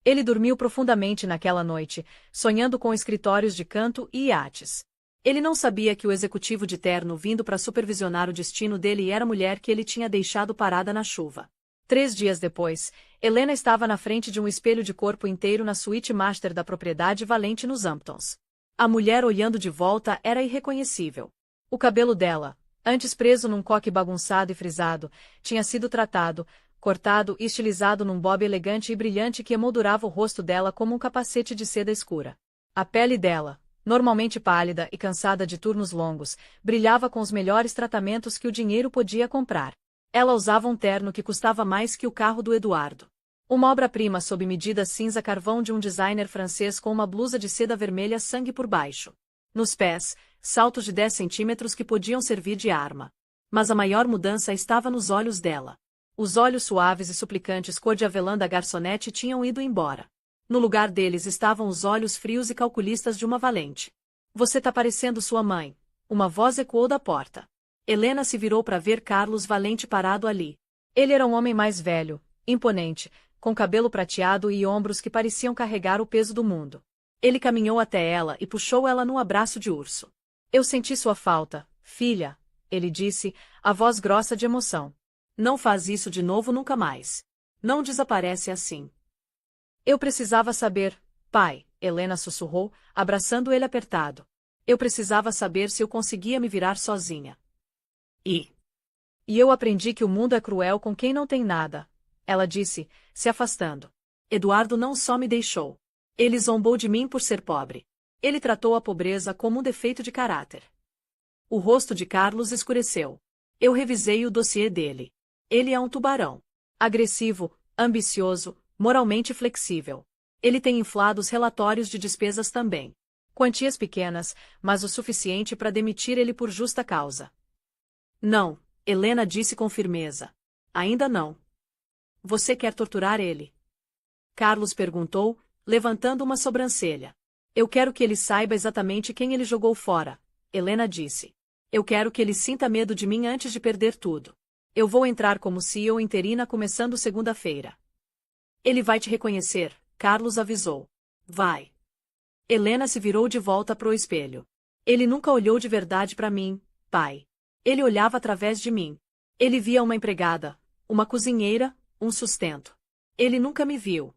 Ele dormiu profundamente naquela noite, sonhando com escritórios de canto e iates. Ele não sabia que o executivo de terno vindo para supervisionar o destino dele era a mulher que ele tinha deixado parada na chuva. 3 dias depois, Helena estava na frente de um espelho de corpo inteiro na suíte master da propriedade Valente nos Hamptons. A mulher olhando de volta era irreconhecível. O cabelo dela, antes preso num coque bagunçado e frisado, tinha sido tratado, cortado e estilizado num bob elegante e brilhante que emoldurava o rosto dela como um capacete de seda escura. A pele dela, normalmente pálida e cansada de turnos longos, brilhava com os melhores tratamentos que o dinheiro podia comprar. Ela usava um terno que custava mais que o carro do Eduardo. Uma obra-prima sob medida cinza carvão de um designer francês com uma blusa de seda vermelha sangue por baixo. Nos pés, saltos de 10 centímetros que podiam servir de arma. Mas a maior mudança estava nos olhos dela. Os olhos suaves e suplicantes cor de avelã da garçonete tinham ido embora. No lugar deles estavam os olhos frios e calculistas de uma valente. Você tá parecendo sua mãe. Uma voz ecoou da porta. Helena se virou para ver Carlos Valente parado ali. Ele era um homem mais velho, imponente, com cabelo prateado e ombros que pareciam carregar o peso do mundo. Ele caminhou até ela e puxou ela num abraço de urso. Eu senti sua falta, filha, ele disse, a voz grossa de emoção. Não faz isso de novo nunca mais. Não desaparece assim. Eu precisava saber, pai, Helena sussurrou, abraçando ele apertado. Eu precisava saber se eu conseguia me virar sozinha. E eu aprendi que o mundo é cruel com quem não tem nada, ela disse, se afastando. Eduardo não só me deixou. Ele zombou de mim por ser pobre. Ele tratou a pobreza como um defeito de caráter. O rosto de Carlos escureceu. Eu revisei o dossiê dele. Ele é um tubarão. Agressivo, ambicioso, moralmente flexível. Ele tem inflado os relatórios de despesas também. Quantias pequenas, mas o suficiente para demitir ele por justa causa. Não, Helena disse com firmeza. Ainda não. Você quer torturar ele? Carlos perguntou, levantando uma sobrancelha. Eu quero que ele saiba exatamente quem ele jogou fora, Helena disse. Eu quero que ele sinta medo de mim antes de perder tudo. Eu vou entrar como CEO interina começando segunda-feira. Ele vai te reconhecer, Carlos avisou. Vai. Helena se virou de volta pro espelho. Ele nunca olhou de verdade para mim, pai. Ele olhava através de mim. Ele via uma empregada, uma cozinheira, um sustento. Ele nunca me viu.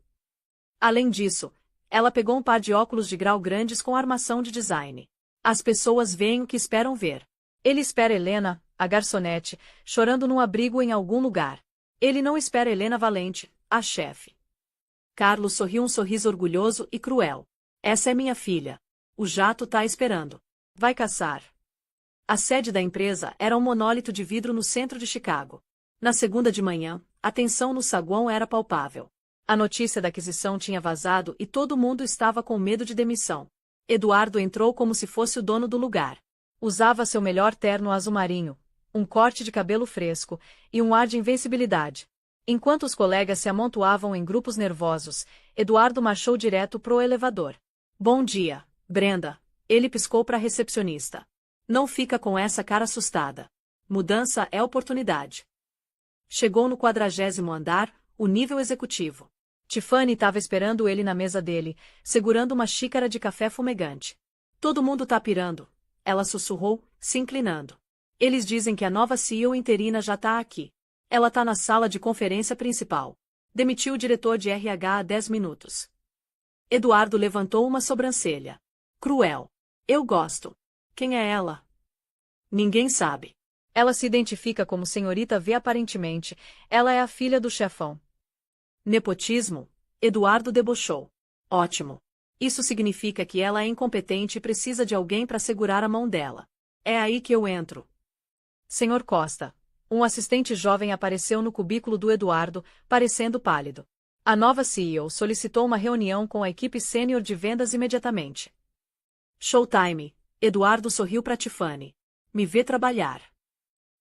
Além disso, ela pegou um par de óculos de grau grandes com armação de design. As pessoas veem o que esperam ver. Ele espera Helena, a garçonete, chorando num abrigo em algum lugar. Ele não espera Helena Valente, a chefe. Carlos sorriu um sorriso orgulhoso e cruel. Essa é minha filha. O jato tá esperando. Vai caçar. A sede da empresa era um monólito de vidro no centro de Chicago. Na segunda de manhã, a tensão no saguão era palpável. A notícia da aquisição tinha vazado e todo mundo estava com medo de demissão. Eduardo entrou como se fosse o dono do lugar. Usava seu melhor terno azul marinho, um corte de cabelo fresco e um ar de invencibilidade. Enquanto os colegas se amontoavam em grupos nervosos, Eduardo marchou direto pro elevador. Bom dia, Brenda. Ele piscou para a recepcionista. Não fica com essa cara assustada. Mudança é oportunidade. Chegou no 40º andar, o nível executivo. Tiffany estava esperando ele na mesa dele, segurando uma xícara de café fumegante. Todo mundo tá pirando, ela sussurrou, se inclinando. Eles dizem que a nova CEO interina já tá aqui. Ela tá na sala de conferência principal. Demitiu o diretor de RH há 10 minutos. Eduardo levantou uma sobrancelha. Cruel. Eu gosto. Quem é ela? Ninguém sabe. Ela se identifica como senhorita V aparentemente, ela é a filha do chefão. Nepotismo? Eduardo debochou. Ótimo. Isso significa que ela é incompetente e precisa de alguém para segurar a mão dela. É aí que eu entro. Senhor Costa. Um assistente jovem apareceu no cubículo do Eduardo, parecendo pálido. A nova CEO solicitou uma reunião com a equipe sênior de vendas imediatamente. Showtime. Eduardo sorriu para Tiffany. Me vê trabalhar.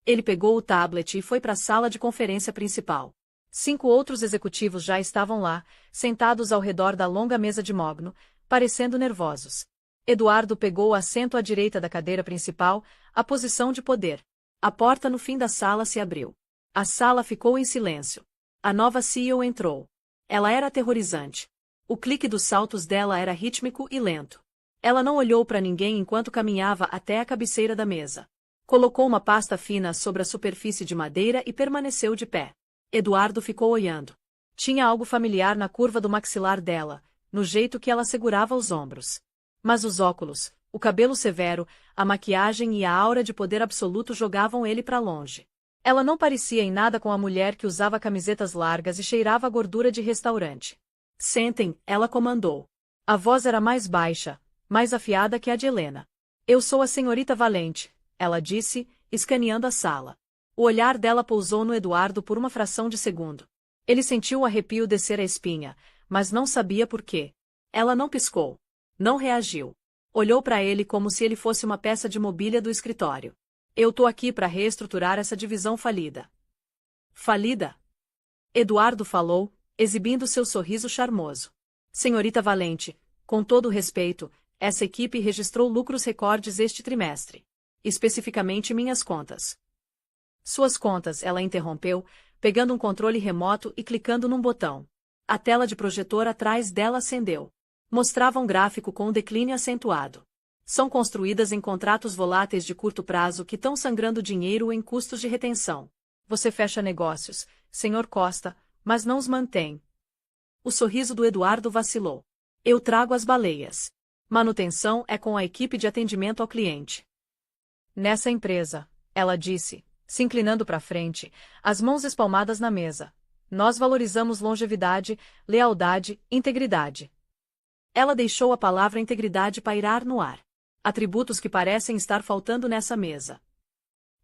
Ele pegou o tablet e foi para a sala de conferência principal. 5 outros executivos já estavam lá, sentados ao redor da longa mesa de mogno, parecendo nervosos. Eduardo pegou o assento à direita da cadeira principal, a posição de poder. A porta no fim da sala se abriu. A sala ficou em silêncio. A nova CEO entrou. Ela era aterrorizante. O clique dos saltos dela era rítmico e lento. Ela não olhou para ninguém enquanto caminhava até a cabeceira da mesa. Colocou uma pasta fina sobre a superfície de madeira e permaneceu de pé. Eduardo ficou olhando. Tinha algo familiar na curva do maxilar dela, no jeito que ela segurava os ombros. Mas os óculos, o cabelo severo, a maquiagem e a aura de poder absoluto jogavam ele para longe. Ela não parecia em nada com a mulher que usava camisetas largas e cheirava a gordura de restaurante. Sentem, ela comandou. A voz era mais baixa, mais afiada que a de Helena. Eu sou a senhorita Valente, ela disse, escaneando a sala. O olhar dela pousou no Eduardo por uma fração de segundo. Ele sentiu o arrepio descer a espinha, mas não sabia por quê. Ela não piscou. Não reagiu. Olhou para ele como se ele fosse uma peça de mobília do escritório. Eu tô aqui para reestruturar essa divisão falida. Falida? Eduardo falou, exibindo seu sorriso charmoso. Senhorita Valente, com todo o respeito, essa equipe registrou lucros recordes este trimestre. Especificamente minhas contas. Suas contas, ela interrompeu, pegando um controle remoto e clicando num botão. A tela de projetor atrás dela acendeu. Mostrava um gráfico com um declínio acentuado. São construídas em contratos voláteis de curto prazo que estão sangrando dinheiro em custos de retenção. Você fecha negócios, Sr. Costa, mas não os mantém. O sorriso do Eduardo vacilou. Eu trago as baleias. Manutenção é com a equipe de atendimento ao cliente. Nessa empresa, ela disse, se inclinando para frente, as mãos espalmadas na mesa. Nós valorizamos longevidade, lealdade, integridade. Ela deixou a palavra integridade pairar no ar. Atributos que parecem estar faltando nessa mesa.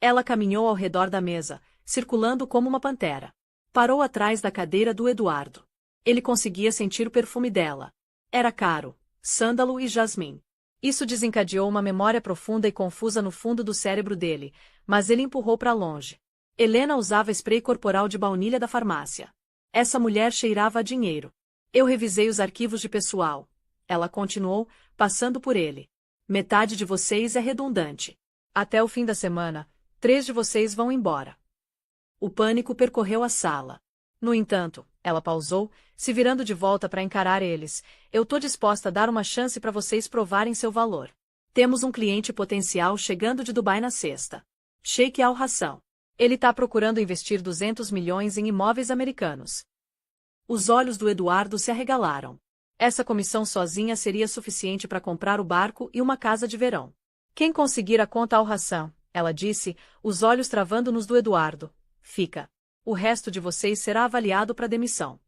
Ela caminhou ao redor da mesa, circulando como uma pantera. Parou atrás da cadeira do Eduardo. Ele conseguia sentir o perfume dela. Era caro, sândalo e jasmim. Isso desencadeou uma memória profunda e confusa no fundo do cérebro dele, mas ele empurrou para longe. Helena usava spray corporal de baunilha da farmácia. Essa mulher cheirava a dinheiro. Eu revisei os arquivos de pessoal. Ela continuou, passando por ele. Metade de vocês é redundante. Até o fim da semana, 3 de vocês vão embora. O pânico percorreu a sala. No entanto, ela pausou, se virando de volta para encarar eles. Eu tô disposta a dar uma chance para vocês provarem seu valor. Temos um cliente potencial chegando de Dubai na sexta. Sheikh Al Hassan. Ele tá procurando investir 200 milhões em imóveis americanos. Os olhos do Eduardo se arregalaram. Essa comissão sozinha seria suficiente para comprar o barco e uma casa de verão. Quem conseguir a conta Al Hassan, ela disse, os olhos travando nos do Eduardo, fica. O resto de vocês será avaliado para demissão.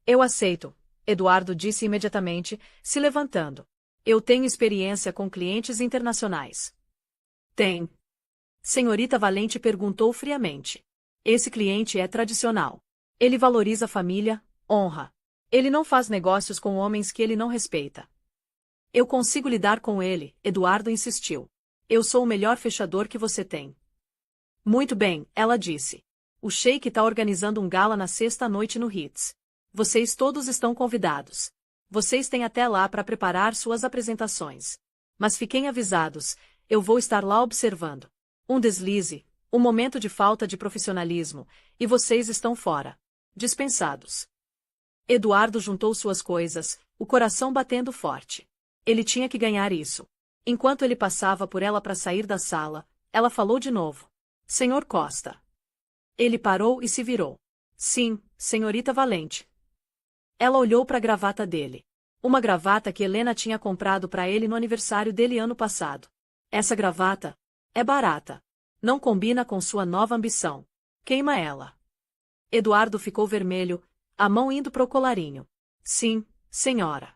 Eu aceito, Eduardo disse imediatamente, se levantando. Eu tenho experiência com clientes internacionais. Tem. Senhorita Valente perguntou friamente. Esse cliente é tradicional. Ele valoriza a família, honra. Ele não faz negócios com homens que ele não respeita. Eu consigo lidar com ele, Eduardo insistiu. Eu sou o melhor fechador que você tem. Muito bem, ela disse. O Sheikh está organizando um gala na sexta-noite no Ritz. Vocês todos estão convidados. Vocês têm até lá para preparar suas apresentações. Mas fiquem avisados, eu vou estar lá observando. Um deslize, um momento de falta de profissionalismo, e vocês estão fora. Dispensados. Eduardo juntou suas coisas, o coração batendo forte. Ele tinha que ganhar isso. Enquanto ele passava por ela para sair da sala, ela falou de novo. Senhor Costa. Ele parou e se virou. Sim, senhorita Valente. Ela olhou para a gravata dele. Uma gravata que Helena tinha comprado para ele no aniversário dele ano passado. Essa gravata é barata. Não combina com sua nova ambição. Queima ela. Eduardo ficou vermelho, a mão indo pro colarinho. Sim, senhora.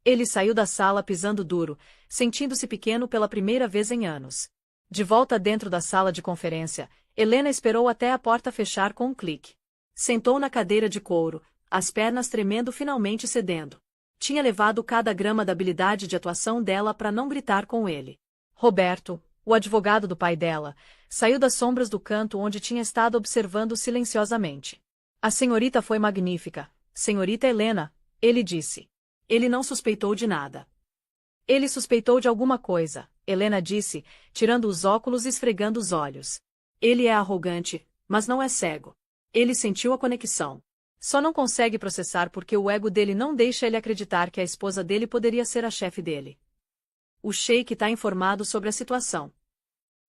Ele saiu da sala pisando duro, sentindo-se pequeno pela primeira vez em anos. De volta dentro da sala de conferência, Helena esperou até a porta fechar com um clique. Sentou na cadeira de couro, as pernas tremendo, finalmente cedendo. Tinha levado cada grama da habilidade de atuação dela para não gritar com ele. Roberto, o advogado do pai dela, saiu das sombras do canto onde tinha estado observando silenciosamente. A senhorita foi magnífica, senhorita Helena, ele disse. Ele não suspeitou de nada. Ele suspeitou de alguma coisa, Helena disse, tirando os óculos e esfregando os olhos. Ele é arrogante, mas não é cego. Ele sentiu a conexão. Só não consegue processar porque o ego dele não deixa ele acreditar que a esposa dele poderia ser a chefe dele. O Sheik está informado sobre a situação.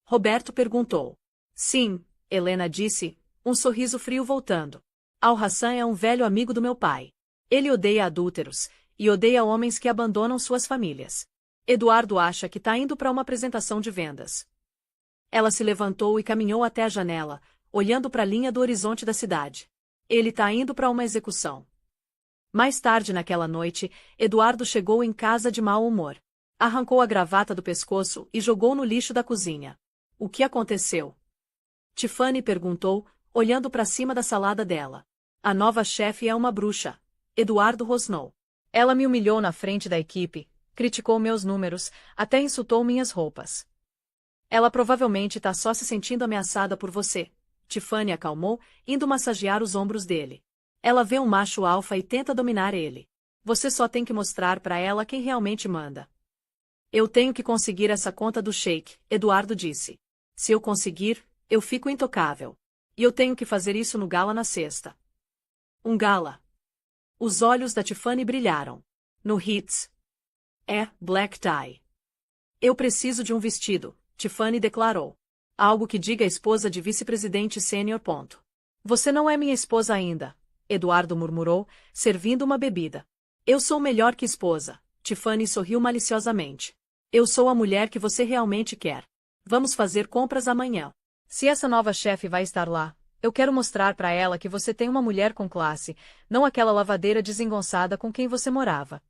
Roberto perguntou. Sim, Helena disse, um sorriso frio voltando. Al-Hassan é um velho amigo do meu pai. Ele odeia adúlteros, e odeia homens que abandonam suas famílias. Eduardo acha que está indo para uma apresentação de vendas. Ela se levantou e caminhou até a janela, olhando para a linha do horizonte da cidade. Ele está indo para uma execução. Mais tarde naquela noite, Eduardo chegou em casa de mau humor. Arrancou a gravata do pescoço e jogou no lixo da cozinha. O que aconteceu? Tiffany perguntou, olhando para cima da salada dela. A nova chefe é uma bruxa. Eduardo rosnou. Ela me humilhou na frente da equipe, criticou meus números, até insultou minhas roupas. Ela provavelmente está só se sentindo ameaçada por você. Tiffany acalmou, indo massagear os ombros dele. Ela vê um macho alfa e tenta dominar ele. Você só tem que mostrar para ela quem realmente manda. Eu tenho que conseguir essa conta do Sheik, Eduardo disse. Se eu conseguir, eu fico intocável. E eu tenho que fazer isso no gala na sexta. Um gala. Os olhos da Tiffany brilharam. No Hits. É, black tie. Eu preciso de um vestido, Tiffany declarou. Algo que diga a esposa de vice-presidente sênior. Você não é minha esposa ainda, Eduardo murmurou, servindo uma bebida. Eu sou melhor que esposa, Tiffany sorriu maliciosamente. Eu sou a mulher que você realmente quer. Vamos fazer compras amanhã. Se essa nova chefe vai estar lá, eu quero mostrar para ela que você tem uma mulher com classe, não aquela lavadeira desengonçada com quem você morava.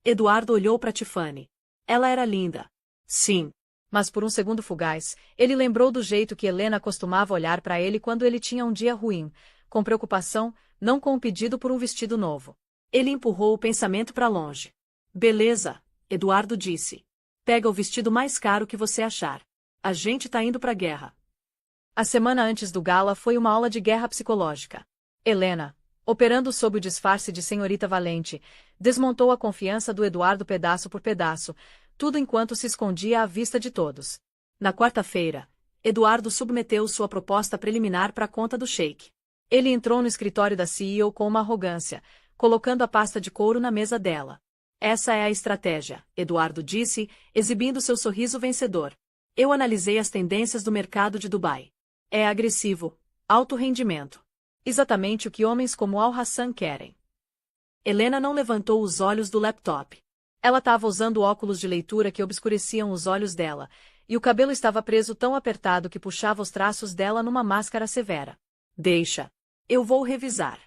Eduardo olhou para Tiffany. Ela era linda. Sim. Mas por um segundo fugaz, ele lembrou do jeito que Helena costumava olhar para ele quando ele tinha um dia ruim, com preocupação, não com um pedido por um vestido novo. Ele empurrou o pensamento para longe. Beleza, Eduardo disse. Pega o vestido mais caro que você achar. A gente tá indo para a guerra. A semana antes do gala foi uma aula de guerra psicológica. Helena, operando sob o disfarce de senhorita valente, desmontou a confiança do Eduardo pedaço por pedaço, tudo enquanto se escondia à vista de todos. Na quarta-feira, Eduardo submeteu sua proposta preliminar para a conta do Sheik. Ele entrou no escritório da CEO com uma arrogância, colocando a pasta de couro na mesa dela. Essa é a estratégia, Eduardo disse, exibindo seu sorriso vencedor. Eu analisei as tendências do mercado de Dubai. É agressivo, alto rendimento. Exatamente o que homens como Al-Hassan querem. Helena não levantou os olhos do laptop. Ela estava usando óculos de leitura que obscureciam os olhos dela, e o cabelo estava preso tão apertado que puxava os traços dela numa máscara severa. Deixa. Eu vou revisar.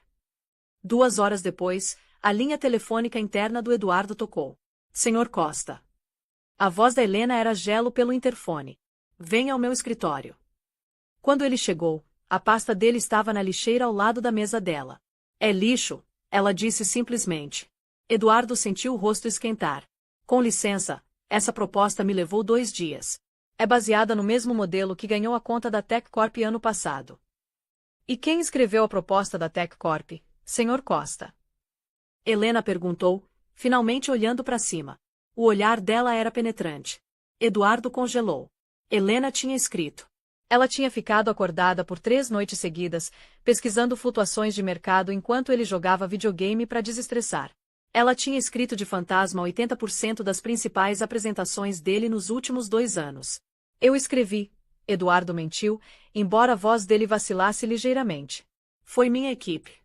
2 horas depois, a linha telefônica interna do Eduardo tocou. Senhor Costa. A voz da Helena era gelo pelo interfone. Venha ao meu escritório. Quando ele chegou, a pasta dele estava na lixeira ao lado da mesa dela. É lixo, ela disse simplesmente. Eduardo sentiu o rosto esquentar. Com licença, essa proposta me levou 2 dias. É baseada no mesmo modelo que ganhou a conta da Tech Corp ano passado. E quem escreveu a proposta da Tech Corp, Sr. Costa? Helena perguntou, finalmente olhando para cima. O olhar dela era penetrante. Eduardo congelou. Helena tinha escrito. Ela tinha ficado acordada por 3 noites seguidas, pesquisando flutuações de mercado enquanto ele jogava videogame para desestressar. Ela tinha escrito de fantasma 80% das principais apresentações dele nos últimos 2 anos. Eu escrevi, Eduardo mentiu, embora a voz dele vacilasse ligeiramente. Foi minha equipe.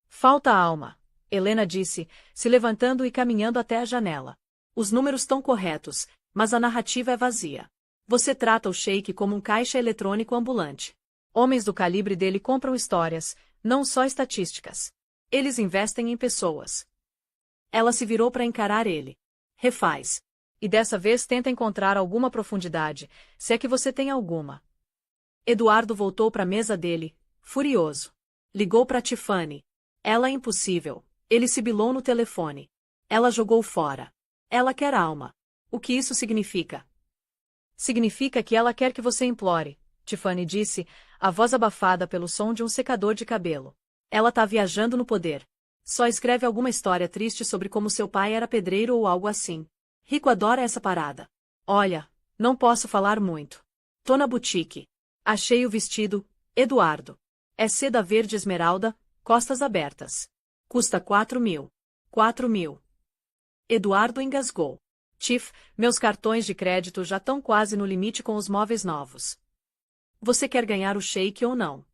Falta alma, Helena disse, se levantando e caminhando até a janela. Os números estão corretos, mas a narrativa é vazia. Você trata o Sheik como um caixa eletrônico ambulante. Homens do calibre dele compram histórias, não só estatísticas. Eles investem em pessoas. Ela se virou para encarar ele. Refaz. E dessa vez tenta encontrar alguma profundidade, se é que você tem alguma. Eduardo voltou para a mesa dele, furioso. Ligou para Tiffany. Ela é impossível. Ele sibilou no telefone. Ela jogou fora. Ela quer alma. O que isso significa? Significa que ela quer que você implore, Tiffany disse, a voz abafada pelo som de um secador de cabelo. Ela tá viajando no poder. Só escreve alguma história triste sobre como seu pai era pedreiro ou algo assim. Rico adora essa parada. Olha, não posso falar muito. Tô na boutique. Achei o vestido, Eduardo. É seda verde esmeralda, costas abertas. Custa 4.000. 4.000. Eduardo engasgou. Tiff, meus cartões de crédito já estão quase no limite com os móveis novos. Você quer ganhar o shake ou não?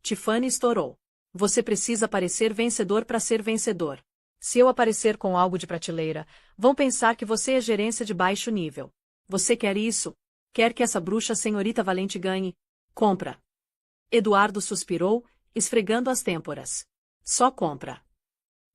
Tiffany estourou. Você precisa parecer vencedor para ser vencedor. Se eu aparecer com algo de prateleira, vão pensar que você é gerência de baixo nível. Você quer isso? Quer que essa bruxa senhorita Valente ganhe? Compra. Eduardo suspirou, esfregando as têmporas. Só compra.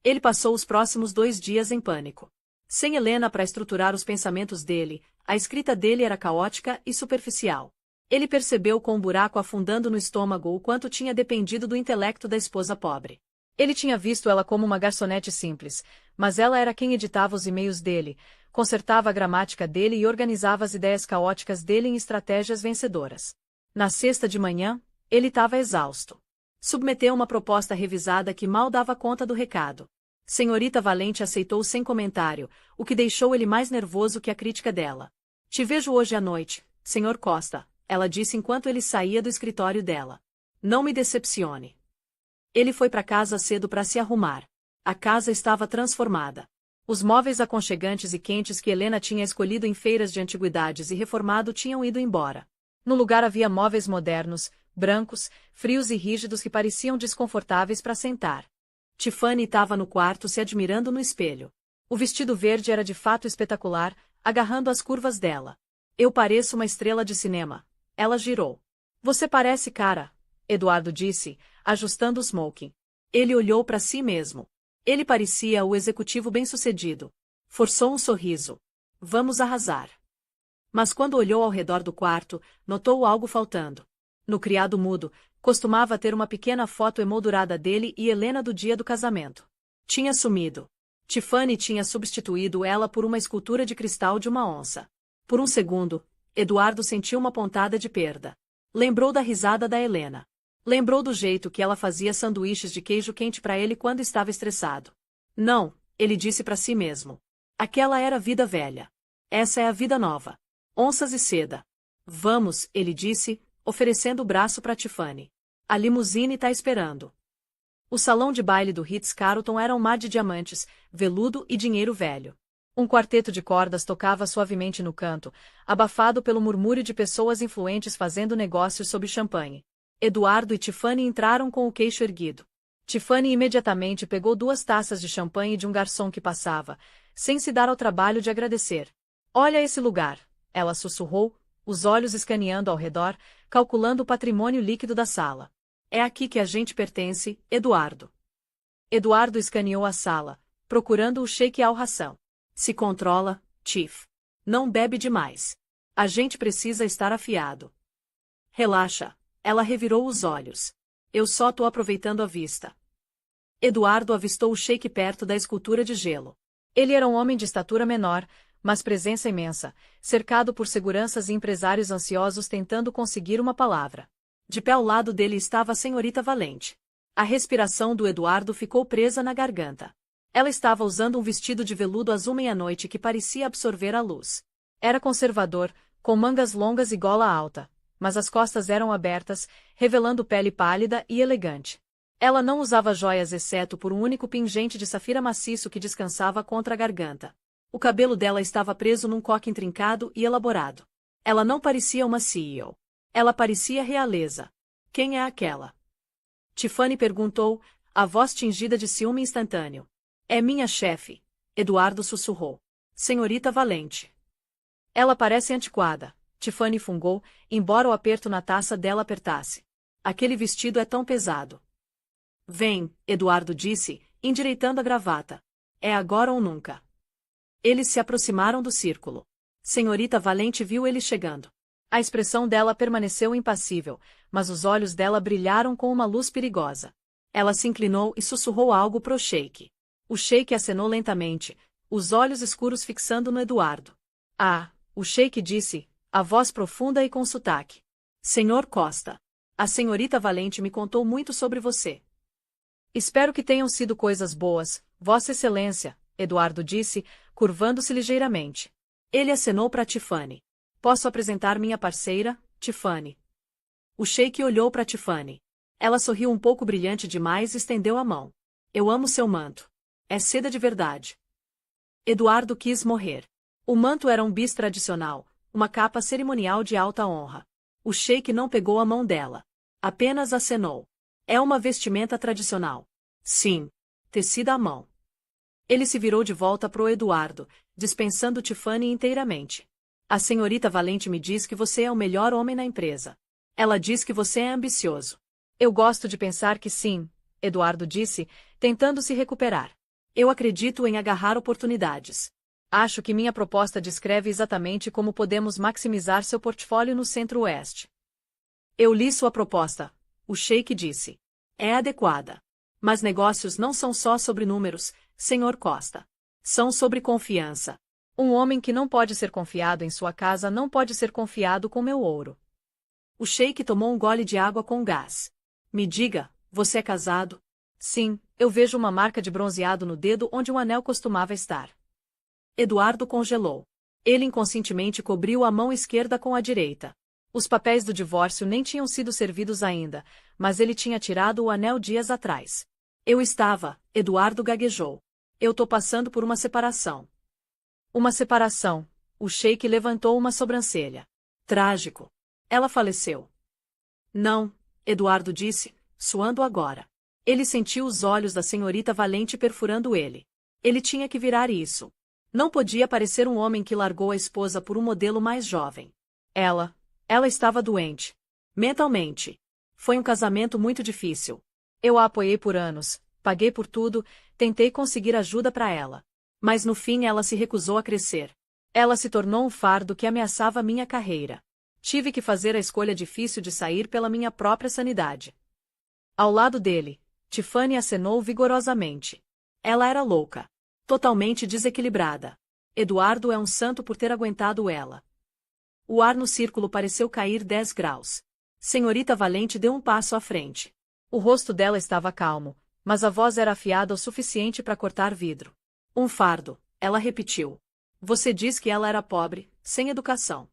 Ele passou os próximos 2 dias em pânico. Sem Helena para estruturar os pensamentos dele, a escrita dele era caótica e superficial. Ele percebeu com um buraco afundando no estômago o quanto tinha dependido do intelecto da esposa pobre. Ele tinha visto ela como uma garçonete simples, mas ela era quem editava os e-mails dele, consertava a gramática dele e organizava as ideias caóticas dele em estratégias vencedoras. Na sexta de manhã, ele estava exausto. Submeteu uma proposta revisada que mal dava conta do recado. Senhorita Valente aceitou sem comentário, o que deixou ele mais nervoso que a crítica dela. Te vejo hoje à noite, Sr. Costa, ela disse enquanto ele saía do escritório dela. Não me decepcione. Ele foi para casa cedo para se arrumar. A casa estava transformada. Os móveis aconchegantes e quentes que Helena tinha escolhido em feiras de antiguidades e reformado tinham ido embora. No lugar havia móveis modernos, brancos, frios e rígidos que pareciam desconfortáveis para sentar. Tiffany estava no quarto se admirando no espelho. O vestido verde era de fato espetacular, agarrando as curvas dela. Eu pareço uma estrela de cinema. Ela girou. Você parece cara, Eduardo disse, ajustando o smoking. Ele olhou para si mesmo. Ele parecia o executivo bem-sucedido. Forçou um sorriso. Vamos arrasar. Mas quando olhou ao redor do quarto, notou algo faltando. No criado mudo, costumava ter uma pequena foto emoldurada dele e Helena do dia do casamento. Tinha sumido. Tiffany tinha substituído ela por uma escultura de cristal de uma onça. Por um segundo, Eduardo sentiu uma pontada de perda. Lembrou da risada da Helena. Lembrou do jeito que ela fazia sanduíches de queijo quente para ele quando estava estressado. Não, ele disse para si mesmo. Aquela era a vida velha. Essa é a vida nova. Onças e seda. Vamos, ele disse, oferecendo o braço para Tiffany. A limusine está esperando. O salão de baile do Ritz-Carlton era um mar de diamantes, veludo e dinheiro velho. Um quarteto de cordas tocava suavemente no canto, abafado pelo murmúrio de pessoas influentes fazendo negócios sob champanhe. Eduardo e Tiffany entraram com o queixo erguido. Tiffany imediatamente pegou 2 taças de champanhe de um garçom que passava, sem se dar ao trabalho de agradecer. Olha esse lugar, ela sussurrou, os olhos escaneando ao redor, calculando o patrimônio líquido da sala. É aqui que a gente pertence, Eduardo. Eduardo escaneou a sala, procurando o shake al ração. Se controla, Tiff. Não bebe demais. A gente precisa estar afiado. Relaxa. Ela revirou os olhos. Eu só tô aproveitando a vista. Eduardo avistou o shake perto da escultura de gelo. Ele era um homem de estatura menor, mas presença imensa, cercado por seguranças e empresários ansiosos tentando conseguir uma palavra. De pé ao lado dele estava a senhorita Valente. A respiração do Eduardo ficou presa na garganta. Ela estava usando um vestido de veludo azul meia-noite que parecia absorver a luz. Era conservador, com mangas longas e gola alta, mas as costas eram abertas, revelando pele pálida e elegante. Ela não usava joias exceto por um único pingente de safira maciço que descansava contra a garganta. O cabelo dela estava preso num coque intrincado e elaborado. Ela não parecia uma CEO. Ela parecia realeza. Quem é aquela? Tiffany perguntou, a voz tingida de ciúme instantâneo. É minha chefe, Eduardo sussurrou. Senhorita Valente. Ela parece antiquada, Tiffany fungou, embora o aperto na taça dela apertasse. Aquele vestido é tão pesado. Vem, Eduardo disse, endireitando a gravata. É agora ou nunca. Eles se aproximaram do círculo. Senhorita Valente viu ele chegando. A expressão dela permaneceu impassível, mas os olhos dela brilharam com uma luz perigosa. Ela se inclinou e sussurrou algo pro Sheik. O Sheik acenou lentamente, os olhos escuros fixando no Eduardo. Ah, o Sheik disse, a voz profunda e com sotaque. Senhor Costa. A senhorita Valente me contou muito sobre você. Espero que tenham sido coisas boas, Vossa Excelência, Eduardo disse, curvando-se ligeiramente. Ele acenou para Tiffany. Posso apresentar minha parceira, Tiffany. O Sheik olhou para Tiffany. Ela sorriu um pouco brilhante demais e estendeu a mão. Eu amo seu manto. É seda de verdade. Eduardo quis morrer. O manto era um bis tradicional, uma capa cerimonial de alta honra. O Sheik não pegou a mão dela. Apenas acenou. É uma vestimenta tradicional. Sim. Tecida à mão. Ele se virou de volta pro Eduardo, dispensando Tiffany inteiramente. A senhorita Valente me diz que você é o melhor homem na empresa. Ela diz que você é ambicioso. Eu gosto de pensar que sim, Eduardo disse, tentando se recuperar. Eu acredito em agarrar oportunidades. Acho que minha proposta descreve exatamente como podemos maximizar seu portfólio no Centro-Oeste. Eu li sua proposta, o Sheik disse. É adequada. Mas negócios não são só sobre números, Senhor Costa. São sobre confiança. Um homem que não pode ser confiado em sua casa não pode ser confiado com meu ouro. O Sheik tomou um gole de água com gás. Me diga, você é casado? Sim, eu vejo uma marca de bronzeado no dedo onde um anel costumava estar. Eduardo congelou. Ele inconscientemente cobriu a mão esquerda com a direita. Os papéis do divórcio nem tinham sido servidos ainda, mas ele tinha tirado o anel dias atrás. Eduardo gaguejou. Eu tô passando por uma separação. Uma separação. O Sheik levantou uma sobrancelha. Trágico. Ela faleceu. Não, Eduardo disse, suando agora. Ele sentiu os olhos da senhorita Valente perfurando ele. Ele tinha que virar isso. Não podia parecer um homem que largou a esposa por um modelo mais jovem. Ela estava doente. Mentalmente. Foi um casamento muito difícil. Eu a apoiei por anos, paguei por tudo, tentei conseguir ajuda para ela. Mas no fim ela se recusou a crescer. Ela se tornou um fardo que ameaçava minha carreira. Tive que fazer a escolha difícil de sair pela minha própria sanidade. Ao lado dele, Tiffany acenou vigorosamente. Ela era louca. Totalmente desequilibrada. Eduardo é um santo por ter aguentado ela. O ar no círculo pareceu cair 10 graus. Senhorita Valente deu um passo à frente. O rosto dela estava calmo, mas a voz era afiada o suficiente para cortar vidro. Um fardo, ela repetiu. Você diz que ela era pobre, sem educação.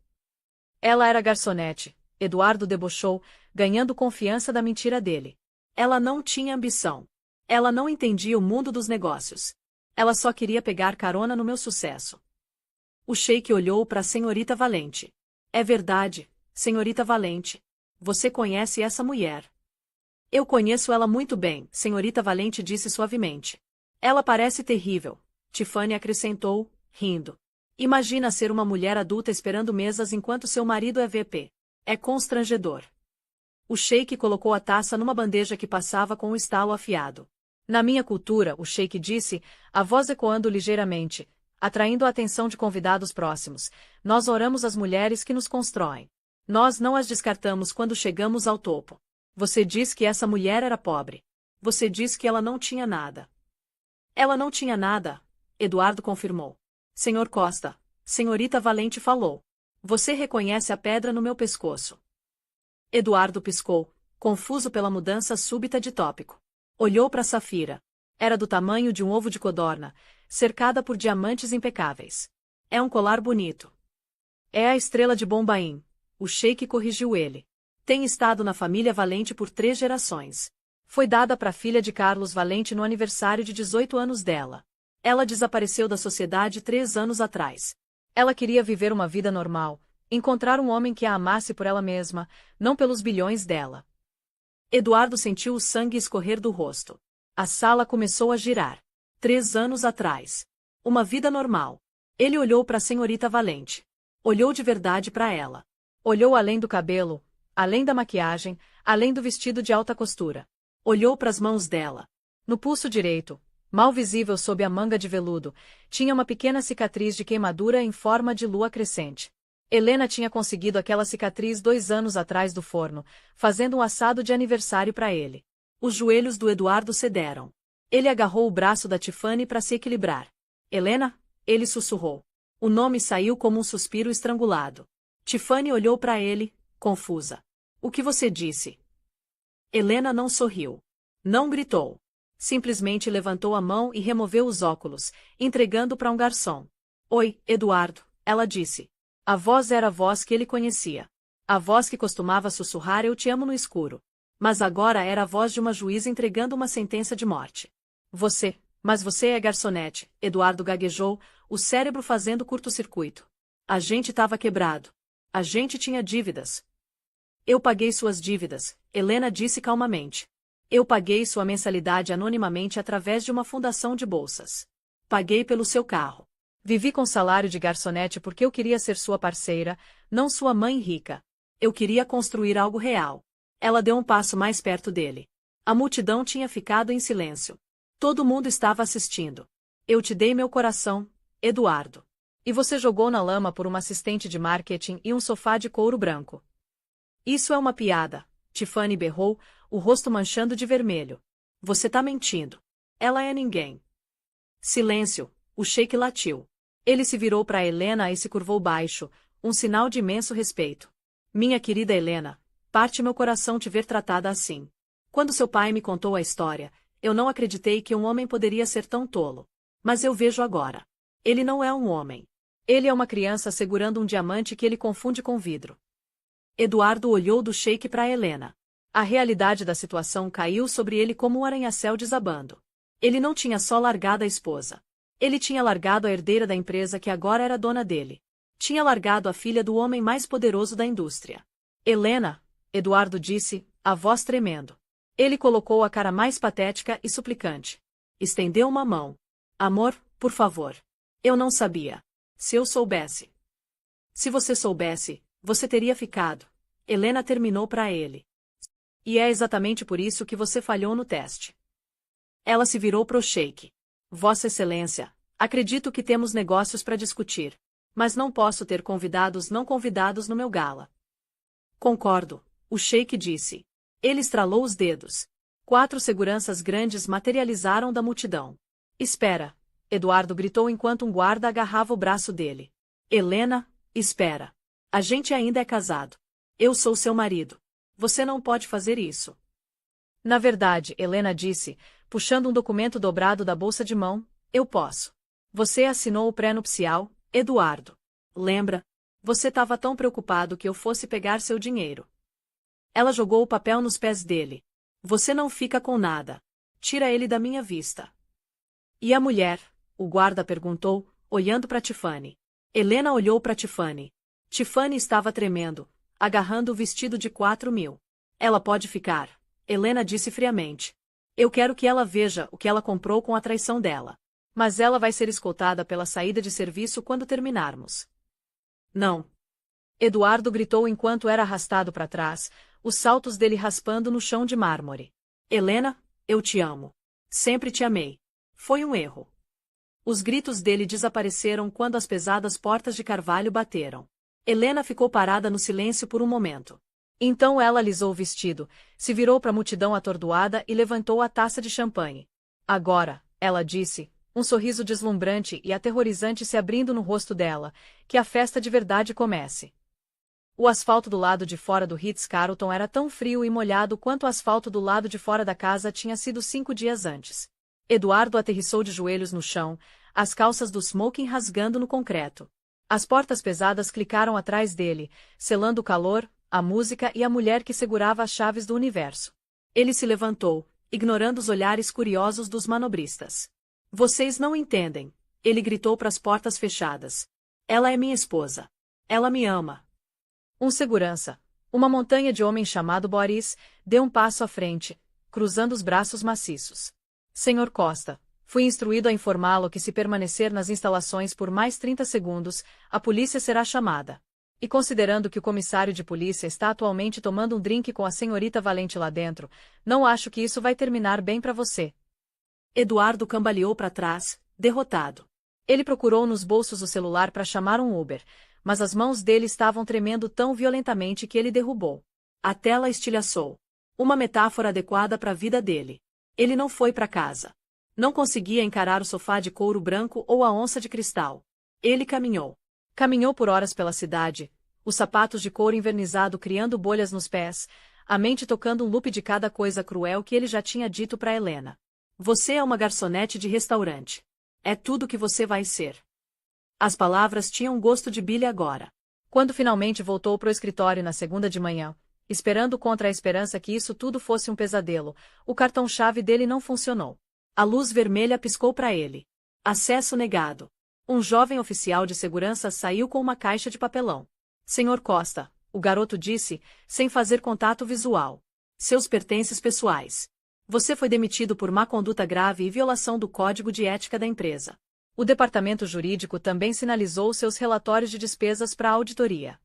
Ela era garçonete, Eduardo debochou, ganhando confiança da mentira dele. Ela não tinha ambição. Ela não entendia o mundo dos negócios. Ela só queria pegar carona no meu sucesso. O Sheik olhou para a senhorita Valente. É verdade, senhorita Valente. Você conhece essa mulher. Eu conheço ela muito bem, senhorita Valente disse suavemente. Ela parece terrível. Tiffany acrescentou, rindo. Imagina ser uma mulher adulta esperando mesas enquanto seu marido é VP. É constrangedor. O Sheik colocou a taça numa bandeja que passava com um estalo afiado. Na minha cultura, o Sheik disse, a voz ecoando ligeiramente, atraindo a atenção de convidados próximos, nós oramos as mulheres que nos constroem. Nós não as descartamos quando chegamos ao topo. Você diz que essa mulher era pobre. Você diz que ela não tinha nada. Ela não tinha nada, Eduardo confirmou. Senhor Costa, senhorita Valente falou. Você reconhece a pedra no meu pescoço. Eduardo piscou, confuso pela mudança súbita de tópico. Olhou para Safira. Era do tamanho de um ovo de codorna, cercada por diamantes impecáveis. É um colar bonito. É a estrela de Bombaim. O Sheik corrigiu ele. Tem estado na família Valente por 3 gerações. Foi dada para a filha de Carlos Valente no aniversário de 18 anos dela. Ela desapareceu da sociedade 3 anos atrás. Ela queria viver uma vida normal, encontrar um homem que a amasse por ela mesma, não pelos bilhões dela. Eduardo sentiu o sangue escorrer do rosto. A sala começou a girar. 3 anos atrás. Uma vida normal. Ele olhou para a senhorita Valente. Olhou de verdade para ela. Olhou além do cabelo, além da maquiagem, além do vestido de alta costura. Olhou para as mãos dela. No pulso direito, mal visível sob a manga de veludo, tinha uma pequena cicatriz de queimadura em forma de lua crescente. Helena tinha conseguido aquela cicatriz 2 anos atrás do forno, fazendo um assado de aniversário para ele. Os joelhos do Eduardo cederam. Ele agarrou o braço da Tiffany para se equilibrar. Helena? Ele sussurrou. O nome saiu como um suspiro estrangulado. Tiffany olhou para ele, confusa. O que você disse? Helena não sorriu. Não gritou. Simplesmente levantou a mão e removeu os óculos, entregando para um garçom. Oi, Eduardo, ela disse. A voz era a voz que ele conhecia. A voz que costumava sussurrar eu te amo no escuro. Mas agora era a voz de uma juíza entregando uma sentença de morte. Mas você é garçonete, Eduardo gaguejou, o cérebro fazendo curto-circuito. A gente estava quebrado. A gente tinha dívidas. Eu paguei suas dívidas, Helena disse calmamente. Eu paguei sua mensalidade anonimamente através de uma fundação de bolsas. Paguei pelo seu carro. Vivi com salário de garçonete porque eu queria ser sua parceira, não sua mãe rica. Eu queria construir algo real. Ela deu um passo mais perto dele. A multidão tinha ficado em silêncio. Todo mundo estava assistindo. Eu te dei meu coração, Eduardo. E você jogou na lama por uma assistente de marketing e um sofá de couro branco. Isso é uma piada, Tiffany berrou, o rosto manchando de vermelho. Você tá mentindo. Ela é ninguém. Silêncio, o sheik latiu. Ele se virou para Helena e se curvou baixo, um sinal de imenso respeito. Minha querida Helena, parte meu coração te ver tratada assim. Quando seu pai me contou a história, eu não acreditei que um homem poderia ser tão tolo. Mas eu vejo agora. Ele não é um homem. Ele é uma criança segurando um diamante que ele confunde com vidro. Eduardo olhou do sheik para Helena. A realidade da situação caiu sobre ele como um arranha-céu desabando. Ele não tinha só largado a esposa. Ele tinha largado a herdeira da empresa que agora era dona dele. Tinha largado a filha do homem mais poderoso da indústria. Helena, Eduardo disse, a voz tremendo. Ele colocou a cara mais patética e suplicante. Estendeu uma mão. Amor, por favor. Eu não sabia. Se eu soubesse. Se você soubesse, você teria ficado. Helena terminou para ele. E é exatamente por isso que você falhou no teste. Ela se virou pro sheik. Vossa Excelência, acredito que temos negócios para discutir. Mas não posso ter convidados não convidados no meu gala. Concordo, o sheik disse. Ele estralou os dedos. 4 seguranças grandes materializaram da multidão. Espera, Eduardo gritou enquanto um guarda agarrava o braço dele. Helena, espera. A gente ainda é casado. Eu sou seu marido. Você não pode fazer isso. Na verdade, Helena disse, puxando um documento dobrado da bolsa de mão, eu posso. Você assinou o pré-nupcial, Eduardo. Lembra? Você estava tão preocupado que eu fosse pegar seu dinheiro. Ela jogou o papel nos pés dele. Você não fica com nada. Tira ele da minha vista. E a mulher? O guarda perguntou, olhando para Tiffany. Helena olhou para Tiffany. Tiffany estava tremendo, agarrando o vestido de 4.000. Ela pode ficar, Helena disse friamente. Eu quero que ela veja o que ela comprou com a traição dela. Mas ela vai ser escoltada pela saída de serviço quando terminarmos. Não. Eduardo gritou enquanto era arrastado para trás, os saltos dele raspando no chão de mármore. Helena, eu te amo. Sempre te amei. Foi um erro. Os gritos dele desapareceram quando as pesadas portas de carvalho bateram. Helena ficou parada no silêncio por um momento. Então ela alisou o vestido, se virou para a multidão atordoada e levantou a taça de champanhe. Agora, ela disse, um sorriso deslumbrante e aterrorizante se abrindo no rosto dela, que a festa de verdade comece. O asfalto do lado de fora do Ritz-Carlton era tão frio e molhado quanto o asfalto do lado de fora da casa tinha sido 5 dias antes. Eduardo aterrissou de joelhos no chão, as calças do smoking rasgando no concreto. As portas pesadas clicaram atrás dele, selando o calor, a música e a mulher que segurava as chaves do universo. Ele se levantou, ignorando os olhares curiosos dos manobristas. Vocês não entendem, ele gritou para as portas fechadas. Ela é minha esposa. Ela me ama. Um segurança, uma montanha de homem chamado Boris, deu um passo à frente, cruzando os braços maciços. Senhor Costa, fui instruído a informá-lo que se permanecer nas instalações por mais 30 segundos, a polícia será chamada. E considerando que o comissário de polícia está atualmente tomando um drink com a senhorita Valente lá dentro, não acho que isso vai terminar bem para você. Eduardo cambaleou para trás, derrotado. Ele procurou nos bolsos o celular para chamar um Uber, mas as mãos dele estavam tremendo tão violentamente que ele derrubou. A tela estilhaçou. Uma metáfora adequada para a vida dele. Ele não foi para casa. Não conseguia encarar o sofá de couro branco ou a onça de cristal. Ele caminhou. Caminhou por horas pela cidade, os sapatos de couro envernizado criando bolhas nos pés, a mente tocando um loop de cada coisa cruel que ele já tinha dito para Helena. Você é uma garçonete de restaurante. É tudo que você vai ser. As palavras tinham gosto de Billy agora. Quando finalmente voltou para o escritório na segunda de manhã, esperando contra a esperança que isso tudo fosse um pesadelo, o cartão-chave dele não funcionou. A luz vermelha piscou para ele. Acesso negado. Um jovem oficial de segurança saiu com uma caixa de papelão. Senhor Costa, o garoto disse, sem fazer contato visual. Seus pertences pessoais. Você foi demitido por má conduta grave e violação do código de ética da empresa. O departamento jurídico também sinalizou seus relatórios de despesas para a auditoria.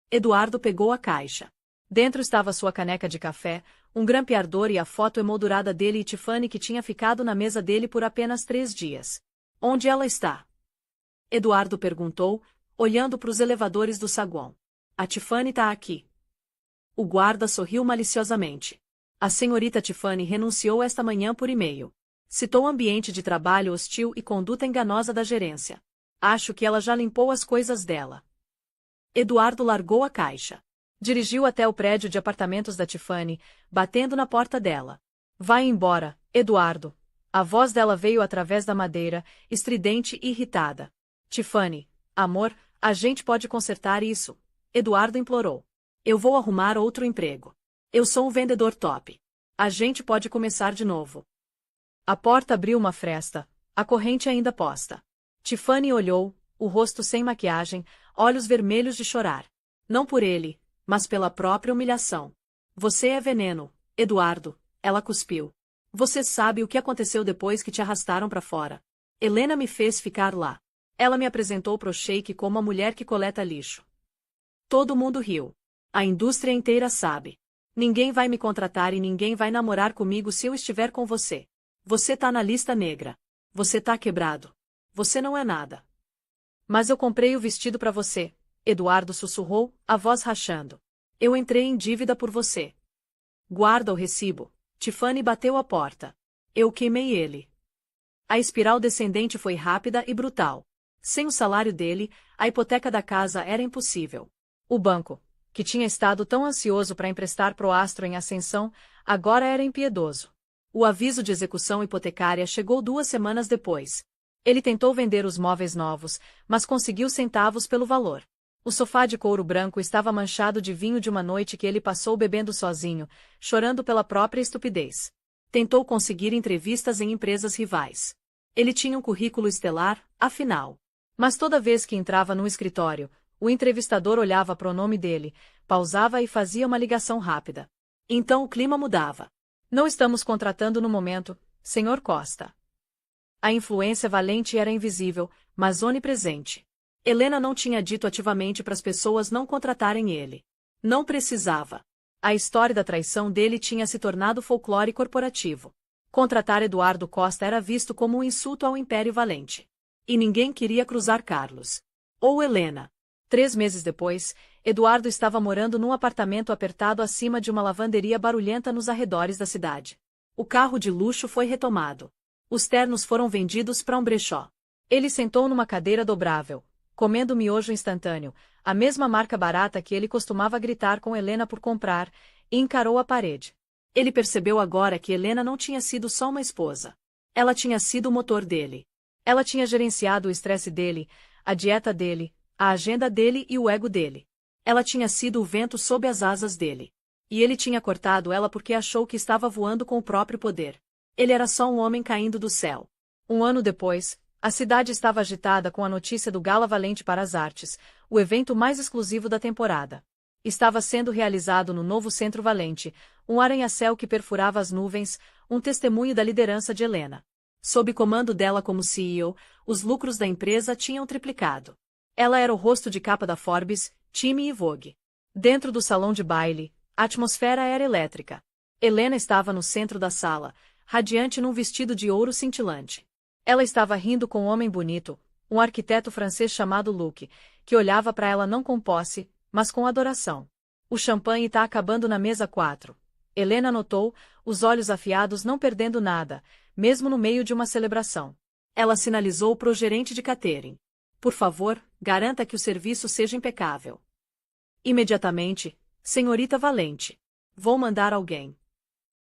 Eduardo pegou a caixa. Dentro estava sua caneca de café, um grampeador e a foto emoldurada dele e Tiffany que tinha ficado na mesa dele por apenas 3 dias. Onde ela está? Eduardo perguntou, olhando para os elevadores do saguão. A Tiffany está aqui. O guarda sorriu maliciosamente. A senhorita Tiffany renunciou esta manhã por e-mail. Citou ambiente de trabalho hostil e conduta enganosa da gerência. Acho que ela já limpou as coisas dela. Eduardo largou a caixa. Dirigiu até o prédio de apartamentos da Tiffany, batendo na porta dela. Vai embora, Eduardo. A voz dela veio através da madeira, estridente e irritada. Tiffany, amor, a gente pode consertar isso. Eduardo implorou. Eu vou arrumar outro emprego. Eu sou um vendedor top. A gente pode começar de novo. A porta abriu uma fresta, a corrente ainda posta. Tiffany olhou, o rosto sem maquiagem, olhos vermelhos de chorar. Não por ele, mas pela própria humilhação. Você é veneno, Eduardo, ela cuspiu. Você sabe o que aconteceu depois que te arrastaram para fora. Helena me fez ficar lá. Ela me apresentou pro Sheik como a mulher que coleta lixo. Todo mundo riu. A indústria inteira sabe. Ninguém vai me contratar e ninguém vai namorar comigo se eu estiver com você. Você tá na lista negra. Você tá quebrado. Você não é nada. Mas eu comprei o vestido para você, Eduardo sussurrou, a voz rachando. Eu entrei em dívida por você. Guarda o recibo. Tiffany bateu a porta. Eu queimei ele. A espiral descendente foi rápida e brutal. Sem o salário dele, a hipoteca da casa era impossível. O banco, que tinha estado tão ansioso para emprestar pro astro em ascensão, agora era impiedoso. O aviso de execução hipotecária chegou 2 semanas depois. Ele tentou vender os móveis novos, mas conseguiu centavos pelo valor. O sofá de couro branco estava manchado de vinho de uma noite que ele passou bebendo sozinho, chorando pela própria estupidez. Tentou conseguir entrevistas em empresas rivais. Ele tinha um currículo estelar, afinal. Mas toda vez que entrava no escritório, o entrevistador olhava para o nome dele, pausava e fazia uma ligação rápida. Então o clima mudava. Não estamos contratando no momento, Sr. Costa. A influência valente era invisível, mas onipresente. Helena não tinha dito ativamente para as pessoas não contratarem ele. Não precisava. A história da traição dele tinha se tornado folclore corporativo. Contratar Eduardo Costa era visto como um insulto ao Império Valente. E ninguém queria cruzar Carlos. Ou Helena. 3 meses depois, Eduardo estava morando num apartamento apertado acima de uma lavanderia barulhenta nos arredores da cidade. O carro de luxo foi retomado. Os ternos foram vendidos para um brechó. Ele sentou numa cadeira dobrável, comendo miojo instantâneo, a mesma marca barata que ele costumava gritar com Helena por comprar, e encarou a parede. Ele percebeu agora que Helena não tinha sido só uma esposa. Ela tinha sido o motor dele. Ela tinha gerenciado o estresse dele, a dieta dele, a agenda dele e o ego dele. Ela tinha sido o vento sob as asas dele. E ele tinha cortado ela porque achou que estava voando com o próprio poder. Ele era só um homem caindo do céu. 1 ano depois, a cidade estava agitada com a notícia do Gala Valente para as Artes, o evento mais exclusivo da temporada. Estava sendo realizado no novo Centro Valente, um arranha-céu que perfurava as nuvens, um testemunho da liderança de Helena. Sob comando dela como CEO, os lucros da empresa tinham triplicado. Ela era o rosto de capa da Forbes, Time e Vogue. Dentro do salão de baile, a atmosfera era elétrica. Helena estava no centro da sala, radiante num vestido de ouro cintilante. Ela estava rindo com um homem bonito, um arquiteto francês chamado Luc, que olhava para ela não com posse, mas com adoração. O champanhe está acabando na mesa 4. Helena notou, os olhos afiados não perdendo nada, mesmo no meio de uma celebração. Ela sinalizou para o gerente de catering. Por favor, garanta que o serviço seja impecável. Imediatamente, senhorita Valente. Vou mandar alguém.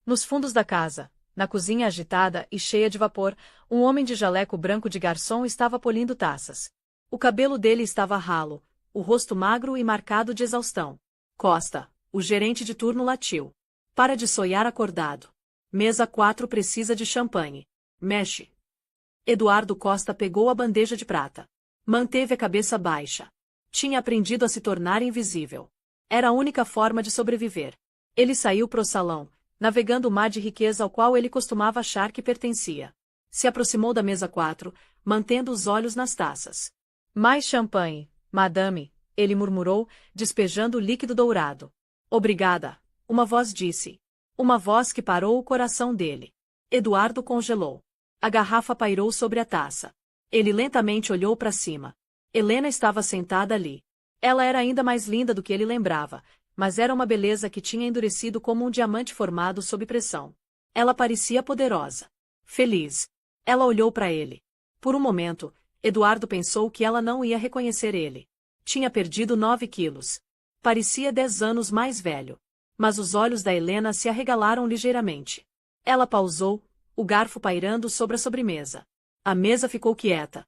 Nos fundos da casa, na cozinha agitada e cheia de vapor, um homem de jaleco branco de garçom estava polindo taças. O cabelo dele estava ralo, o rosto magro e marcado de exaustão. Costa, o gerente de turno latiu. Para de sonhar acordado. Mesa 4 precisa de champanhe. Mexe. Eduardo Costa pegou a bandeja de prata. Manteve a cabeça baixa. Tinha aprendido a se tornar invisível. Era a única forma de sobreviver. Ele saiu pro salão, navegando o mar de riqueza ao qual ele costumava achar que pertencia. Se aproximou da mesa 4, mantendo os olhos nas taças. Mais champanhe, madame, ele murmurou, despejando o líquido dourado. Obrigada, uma voz disse. Uma voz que parou o coração dele. Eduardo congelou. A garrafa pairou sobre a taça. Ele lentamente olhou para cima. Helena estava sentada ali. Ela era ainda mais linda do que ele lembrava, mas era uma beleza que tinha endurecido como um diamante formado sob pressão. Ela parecia poderosa. Feliz. Ela olhou para ele. Por um momento, Eduardo pensou que ela não ia reconhecer ele. Tinha perdido 9 quilos. Parecia 10 anos mais velho. Mas os olhos da Helena se arregalaram ligeiramente. Ela pausou, o garfo pairando sobre a sobremesa. A mesa ficou quieta.